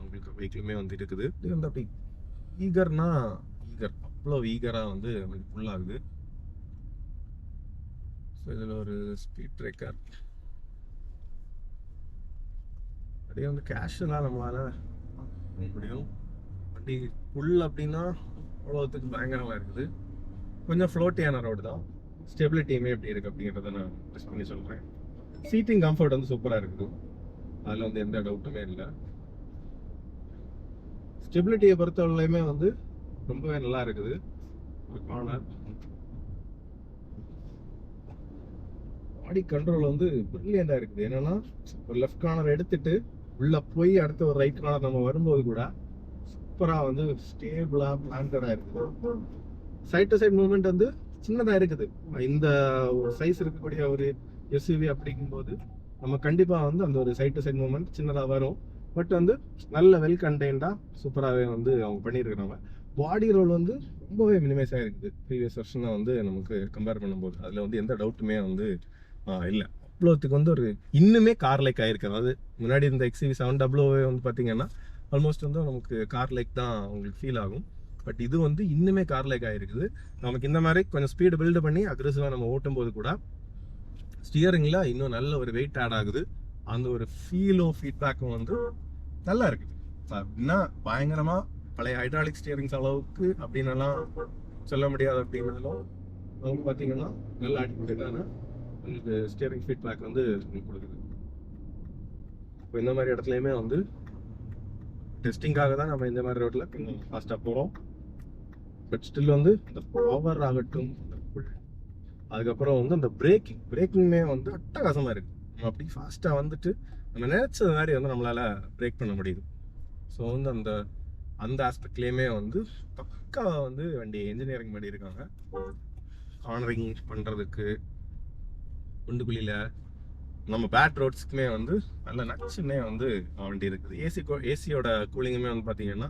உங்களுக்கு வெஹிக்கிளுமே வந்து இருக்குது. இது வந்து அப்படி ஈகர் அவ்வளோ ஈகராக வந்து உங்களுக்கு ஃபுல் ஆகுது. ஸோ இதில் ஒரு ஸ்பீட் பிரேக்கர் அப்படியே வந்து கேஷுவலாக நம்மளால் முடியும். வண்டி ஃபுல் அப்படின்னா அவ்வளோத்துக்கு பயங்கரமாக இருக்குது. கொஞ்சம் ஃப்ளோட்டியான ரோடு தான். ஸ்டெபிலிட்டியுமே எப்படி இருக்குது அப்படிங்கிறத நான் டெஸ்ட் பண்ணி சொல்கிறேன். சீட்டிங் கம்ஃபர்ட் வந்து சூப்பராக இருக்குது. அதில் வந்து எந்த டவுட்டுமே இல்லை. ஸ்டெபிலிட்டியை பொறுத்தவரையிலுமே வந்து ரொம்பவே நல்லா இருக்குது. ஒரு கார்னர் பாடி கண்ட்ரோல் வந்து பிரில்லியண்டாக இருக்குது. என்னன்னா ஒரு லெஃப்ட் கார்னர் எடுத்துட்டு உள்ள போய் அடுத்த ஒரு ரைட் கார்னர் நம்ம வரும்போது கூட சூப்பராக வந்து ஸ்டேபிளாக பிளான்டடாக இருக்குது. சைட் டு சைட் மூவ்மெண்ட் வந்து சின்னதாக இருக்குது. இந்த ஒரு சைஸ் இருக்கக்கூடிய ஒரு SUV அப்படிங்கும்போது நம்ம கண்டிப்பாக வந்து அந்த ஒரு சைட் டு சைட் மூவ்மெண்ட் சின்னதாக வரும். பட் வந்து நல்ல வெல் கண்டெய்ன்டாக சூப்பராகவே வந்து அவங்க பண்ணியிருக்கிறாங்க. பாடி ரோல் வந்து ரொம்பவே மினிமைஸ் ஆகிருக்குது ப்ரீவியஸ் வருஷனை வந்து நமக்கு கம்பேர் பண்ணும்போது. அதில் வந்து எந்த டவுட்டுமே வந்து இல்லை. அவ்வளோத்துக்கு வந்து ஒரு இன்னுமே கார் லைக் ஆகிருக்கு. அதாவது முன்னாடி இருந்த XUV 700 வந்து பார்த்தீங்கன்னா ஆல்மோஸ்ட் வந்து நமக்கு கார் லைக் தான் உங்களுக்கு ஃபீல் ஆகும். பட் இது வந்து இன்னுமே கார் லைக் ஆகிருக்குது. நமக்கு இந்த மாதிரி கொஞ்சம் ஸ்பீடு பில்டு பண்ணி அக்ரெசிவாக நம்ம ஓட்டும் போது கூட ஸ்டியரிங்கில் இன்னும் நல்ல ஒரு வெயிட் ஆட் ஆகுது. அந்த ஒரு ஃபீட்பேக்கும் வந்து நல்லா இருக்குது. அப்படின்னா பயங்கரமாக பழைய ஹைட்ராலிக் ஸ்டியரிங்ஸ் அளவுக்கு அப்படின்னலாம் சொல்ல முடியாது. அப்படின்னாலும் அவங்க பார்த்தீங்கன்னா நல்ல அடிப்படையான உங்களுக்கு ஸ்டியரிங் ஃபீட்பேக் வந்து கொடுக்குது. இப்போ இந்த மாதிரி இடத்துலையுமே வந்து டெஸ்டிங்காக தான் நம்ம இந்த மாதிரி ரோட்டில் கொஞ்சம் ஃபாஸ்ட்டாக போகிறோம். பட் ஸ்டில் வந்து இந்த பவர் ஆகட்டும், அதுக்கப்புறம் வந்து அந்த பிரேக்கிங்குமே வந்து அட்டகாசமாக இருக்குது. நம்ம அப்படி ஃபாஸ்ட்டாக வந்துட்டு நம்ம நினச்சது மாதிரி வந்து நம்மளால் பிரேக் பண்ண முடியுது. ஸோ வந்து அந்த ஆஸ்பெக்ட்லேயுமே வந்து பக்காவாக வந்து வண்டி இன்ஜினியரிங் பண்ணியிருக்காங்க. கார்னரிங் பண்ணுறதுக்கு குண்டுக்குழியில் நம்ம பேட் ரோட்ஸ்க்குமே வந்து நல்ல நச்சுமே வந்து வண்டி இருக்குது. ஏசியோட கூலிங்குமே வந்து பார்த்தீங்கன்னா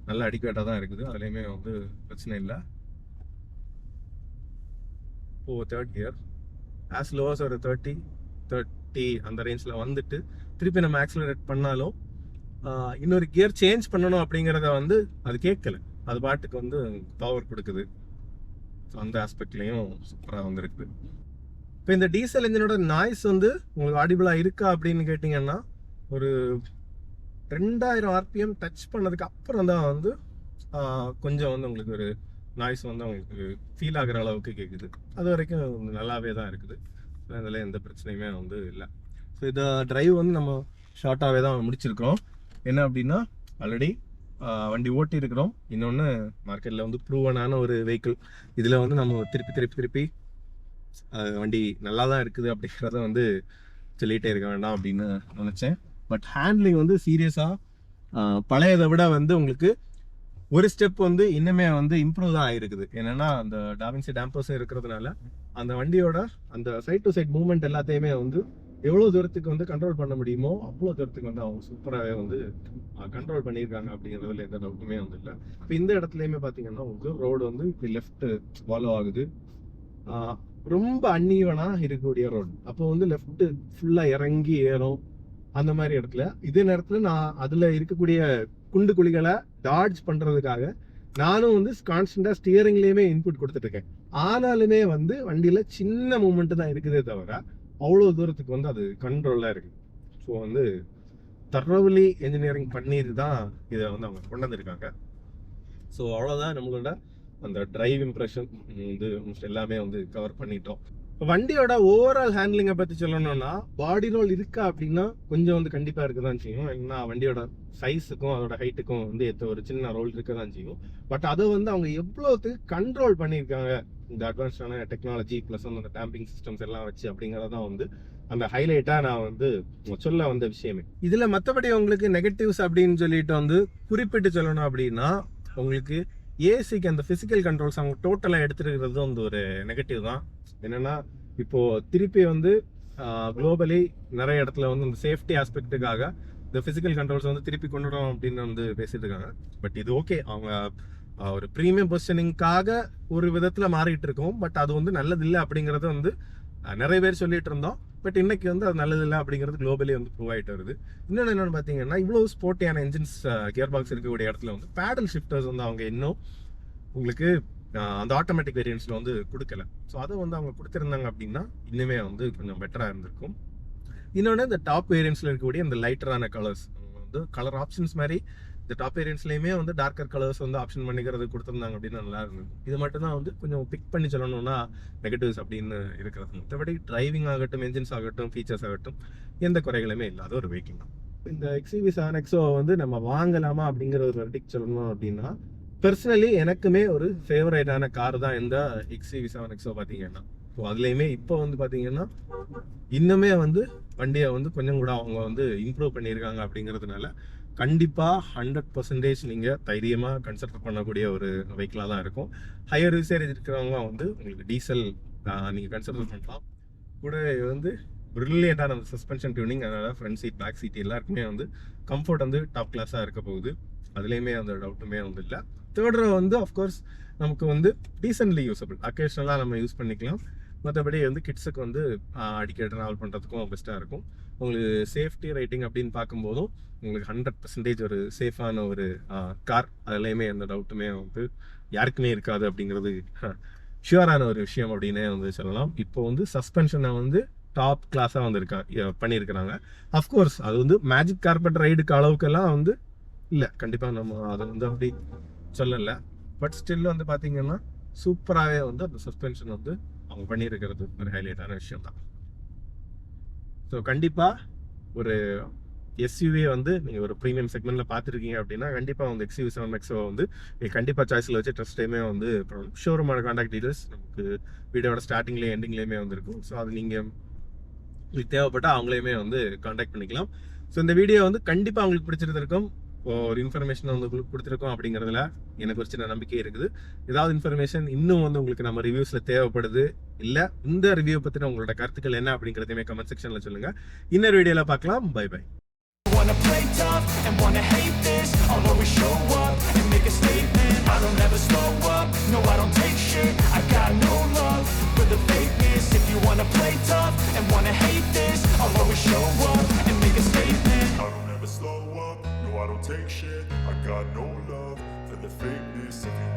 நல்ல அடிக்குவேட்டாக தான் இருக்குது. அதுலேயுமே வந்து பிரச்சனை இல்லை. தேர்ட் கியர் ஆஸ் லோவாஸ் ஒரு 30 அந்த ரேஞ்சில் வந்துட்டு திருப்பி நம்ம ஆக்சிலரேட் பண்ணாலும் இன்னொரு கியர் சேஞ்ச் பண்ணணும் அப்படிங்கிறத வந்து அது கேட்கல. அது பாட்டுக்கு வந்து பவர் கொடுக்குது. ஸோ அந்த ஆஸ்பெக்ட்லேயும் சூப்பராக வந்துருக்குது. இப்போ இந்த டீசல் இன்ஜினோட நாய்ஸ் வந்து உங்களுக்கு ஆடிபிளாக இருக்கா அப்படின்னு கேட்டிங்கன்னா ஒரு 2000 RPM டச் பண்ணதுக்கு அப்புறம் தான் வந்து கொஞ்சம் வந்து உங்களுக்கு ஒரு நாய்ஸ் வந்து அவங்களுக்கு ஃபீல் ஆகிற அளவுக்கு கேட்குது. அது வரைக்கும் நல்லாவே தான் இருக்குது. அதில் எந்த பிரச்சனையுமே வந்து இல்லை. ஸோ இதை டிரைவ் வந்து நம்ம ஷார்ட்டாகவே தான் முடிச்சிருக்கிறோம். என்ன அப்படின்னா ஆல்ரெடி வண்டி ஓட்டி இருக்கிறோம். இன்னொன்று மார்க்கெட்டில் வந்து ப்ரூவனான ஒரு வெஹிக்கிள். இதில் வந்து நம்ம திருப்பி வண்டி நல்லா தான் இருக்குது அப்படிங்கிறத வந்து சொல்லிகிட்டே இருக்க வேண்டாம் அப்படின்னு நினச்சேன். பட் ஹேண்ட்லிங் வந்து சீரியஸாக பழையதை விட வந்து உங்களுக்கு ஒரு ஸ்டெப் வந்து இன்னுமே வந்து இம்ப்ரூவ் தான் ஆகிருக்குது. என்னென்னா அந்த டாவின்சி டேம்பர்ஸும் இருக்கிறதுனால அந்த வண்டியோட அந்த சைட் டு சைட் மூவ்மெண்ட் எல்லாத்தையுமே வந்து எவ்வளோ தூரத்துக்கு வந்து கண்ட்ரோல் பண்ண முடியுமோ அவ்வளோ தூரத்துக்கு வந்து அவங்க சூப்பராகவே வந்து கண்ட்ரோல் பண்ணியிருக்காங்க அப்படிங்கிறதுல எந்த டவுட்டுமே வந்து இல்லை. இப்போ இந்த இடத்துலையுமே பார்த்தீங்கன்னா உங்களுக்கு ரோடு வந்து இப்படி லெஃப்ட் ஃபாலோ ஆகுது. ரொம்ப அன்ஈவனாக இருக்கக்கூடிய ரோடு. அப்போ வந்து லெஃப்ட்டு ஃபுல்லாக இறங்கி ஏறும் அந்த மாதிரி இடத்துல. இதே நேரத்தில் நான் அதில் இருக்கக்கூடிய குண்டு குழிகளை டாட்ஜ் பண்ணுறதுக்காக நானும் வந்து கான்ஸ்டண்ட்டாக ஸ்டியரிங்லேயுமே இன்புட் கொடுத்துட்ருக்கேன். ஆனாலுமே வந்து வண்டியில் சின்ன மூமெண்ட்டு தான் இருக்குதே தவிர அவ்வளோ தூரத்துக்கு வந்து அது கண்ட்ரோலாக இருக்குது. ஸோ வந்து தரோலி என்ஜினியரிங் பண்ணிட்டு தான் இதை வந்து அவங்க கொண்டு வந்திருக்காங்க. ஸோ அவ்வளோதான் நம்மளோட அந்த டிரைவ் இம்ப்ரெஷன் வந்து எல்லாமே வந்து கவர் பண்ணிட்டோம். இப்போ வண்டியோட ஓவரால் ஹேண்ட்லிங்கை பற்றி சொல்லணும்னா பாடி ரோல் இருக்கா அப்படின்னா கொஞ்சம் வந்து கண்டிப்பாக இருக்க தான் செய்யும். ஏன்னா வண்டியோட சைஸுக்கும் அதோட ஹைட்டுக்கும் வந்து ஒரு சின்ன ரோல் இருக்க தான் செய்யும். பட் அதை வந்து அவங்க எவ்வளோத்துக்கு கண்ட்ரோல் பண்ணியிருக்காங்க இந்த அட்வான்ஸ்டான டெக்னாலஜி ப்ளஸ் வந்து அந்த டேம்பிங் சிஸ்டம்ஸ் எல்லாம் வச்சு அப்படிங்கிறதான் வந்து அந்த ஹைலைட்டாக நான் வந்து சொல்ல வந்த விஷயமே. இதில் மற்றபடி உங்களுக்கு நெகட்டிவ்ஸ் அப்படின்னு சொல்லிட்டு வந்து குறிப்பிட்டு சொல்லணும் அப்படின்னா உங்களுக்கு ஏசிக்கு அந்த ஃபிசிக்கல் கண்ட்ரோல்ஸ் அவங்க டோட்டலாக எடுத்துருக்கிறது வந்து ஒரு நெகட்டிவ் தான். என்னென்னா இப்போது திருப்பி வந்து குளோபலி நிறைய இடத்துல வந்து இந்த சேஃப்டி ஆஸ்பெக்ட்டுக்காக இந்த ஃபிசிக்கல் கண்ட்ரோல்ஸ் வந்து திருப்பி கொண்டு வரோம் அப்படின்னு வந்து பேசிட்டு இருக்காங்க. பட் இது ஓகே, அவங்க ஒரு ப்ரீமியம் பொசிஷனிங்காக ஒரு விதத்தில் மாறிட்டு இருக்கோம். பட் அது வந்து நல்லதில்லை அப்படிங்கிறது வந்து நிறைய பேர் சொல்லிட்டு இருந்தோம். பட் இன்னைக்கு வந்து அது நல்லதில்லை அப்படிங்கிறது குளோபலி வந்து ப்ரூவ் ஆகிட்டு வருது. இன்னொன்று என்னென்னு பார்த்தீங்கன்னா இவ்வளோ ஸ்போர்ட்டியான என்ஜின்ஸ் கியர் பாக்ஸ் இருக்கக்கூடிய இடத்துல வந்து பேடல் ஷிஃப்டர்ஸ் வந்து அவங்க இன்னும் உங்களுக்கு அந்த ஆட்டோமேட்டிக் வேரியன்ஸில் வந்து கொடுக்கல. ஸோ அதை வந்து அவங்க கொடுத்துருந்தாங்க அப்படின்னா இன்னுமே வந்து கொஞ்சம் பெட்டராக இருந்திருக்கும். இன்னொன்று இந்த டாப் வேரியன்ஸில் இருக்கக்கூடிய இந்த லைட்டரான கலர்ஸ் வந்து கலர் ஆப்ஷன்ஸ் மாதிரி இந்த டாப் வேரியன்ஸ்லையுமே வந்து டார்க்கர் கலர்ஸ் வந்து ஆப்ஷன் பண்ணிக்கிறது கொடுத்துருந்தாங்க அப்படின்னா நல்லா இருந்தது. இது மட்டும் தான் வந்து கொஞ்சம் பிக் பண்ணி சொல்லணும்னா நெகட்டிவ்ஸ் அப்படின்னு இருக்கிறது. மற்றபடி டிரைவிங் ஆகட்டும், என்ஜின்ஸ் ஆகட்டும், ஃபீச்சர்ஸ் ஆகட்டும் எந்த குறைகளுமே இல்லாத ஒரு வெஹிக்கிள் தான். இந்த XUV7 XO வந்து நம்ம வாங்கலாமா அப்படிங்கிற ஒரு வெர்டிக்ட் சொல்லணும் அப்படின்னா பர்சனலி எனக்குமே ஒரு ஃபேவரேட்டான கார் தான் இந்த XUV7 XO பார்த்தீங்கன்னா. ஸோ அதுலேயுமே இப்போ வந்து பார்த்தீங்கன்னா இன்னுமே வந்து வண்டியை வந்து கொஞ்சம் கூட அவங்க வந்து இம்ப்ரூவ் பண்ணியிருக்காங்க அப்படிங்கிறதுனால கண்டிப்பாக 100% நீங்கள் தைரியமாக கன்சிடர் பண்ணக்கூடிய ஒரு வெஹிக்கிளாக தான் இருக்கும். ஹையர் யூசேஜ் இருக்கிறவங்க வந்து உங்களுக்கு டீசல் நீங்கள் கன்சிடர் பண்ணலாம். கூட வந்து ப்ரில்லியண்டான அந்த சஸ்பென்ஷன் டியூனிங், அதனால் ஃப்ரண்ட் சீட் பேக் சீட் எல்லாருக்குமே வந்து கம்ஃபர்ட் வந்து டாப் கிளாஸாக இருக்க போகுது. அதுலேயுமே அந்த டவுட்டுமே வந்து இல்லை. தேர்ட் ரோ வந்து அஃப்கோர்ஸ் நமக்கு வந்து டீசென்ட்லி யூஸபிள், அக்கேஷனலாக நம்ம யூஸ் பண்ணிக்கலாம். மற்றபடி வந்து கிட்ஸுக்கு வந்து அடிக்கடி ட்ராவல் பண்ணுறதுக்கும் பெஸ்ட்டாக இருக்கும். உங்களுக்கு சேஃப்டி ரைட்டிங் அப்படின்னு பார்க்கும்போதும் உங்களுக்கு 100% ஒரு சேஃபான ஒரு கார். அதுலேயுமே எந்த டவுட்டுமே வந்து யாருக்குமே இருக்காது அப்படிங்கிறது ஷியூரான ஒரு விஷயம் அப்படின்னே வந்து சொல்லலாம். இப்போ வந்து சஸ்பென்ஷனை வந்து டாப் கிளாஸாக வந்து பண்ணியிருக்கிறாங்க. அஃப்கோர்ஸ் அது வந்து மேஜிக் கார்பெட் ரைடுக்கு அளவுக்கெல்லாம் வந்து இல்லை, கண்டிப்பாக நம்ம அதை வந்து அப்படி சொல்லலை. பட் ஸ்டில் வந்து பார்த்தீங்கன்னா சூப்பராகவே வந்து அந்த சஸ்பென்ஷன் வந்து அவங்க பண்ணியிருக்கிறது ஒரு ஹைலைட்டான விஷயம் தான். ஸோ கண்டிப்பாக ஒரு எஸ்யூவி வந்து நீங்கள் ஒரு ப்ரீமியம் செக்மெண்ட்டில் பார்த்துருக்கீங்க அப்படின்னா கண்டிப்பாக வந்து XUV7 XO வந்து நீங்கள் கண்டிப்பாக சாய்ஸில் வச்சு ட்ரஸ்ட் டைமே வந்து ஷோரூமோட கான்டாக்ட் டீட்டெயில்ஸ் நமக்கு வீடியோட ஸ்டார்டிங்லேயும் எண்டிங்லேயுமே வந்துருக்கும். ஸோ அது நீங்கள் உங்களுக்கு தேவைப்பட்டால் அவங்களையுமே வந்து கான்டாக்ட் பண்ணிக்கலாம். ஸோ இந்த வீடியோ வந்து கண்டிப்பாக அவங்களுக்கு பிடிச்சிருந்திருக்கும். ஒரு இன்ஃபர்மேஷன் வந்து உங்களுக்கு கொடுத்துருக்கோம் அப்படிங்கிறதுல எனக்கு ஒரு சின்ன நம்பிக்கை இருக்குது. ஏதாவது இன்ஃபர்மேஷன் இன்னும் வந்து உங்களுக்கு நம்ம ரிவ்யூஸில் தேவைப்படுது, இல்லை இந்த ரிவ்யூ பற்றின உங்களோட கருத்துக்கள் என்ன அப்படிங்கிறதையுமே கமெண்ட் செக்ஷனில் சொல்லுங்கள். இன்னொரு வீடியோவில் பார்க்கலாம். Bye bye. Wanna play tough and wanna hate this, I'll always show up and make a statement. I don't ever slow up, no I don't take shit. I got no love for the fakeness. If you wanna play tough and wanna hate this, I'll always show up and make a statement. I don't ever slow up, no I don't take shit. I got no love for the fakeness. If you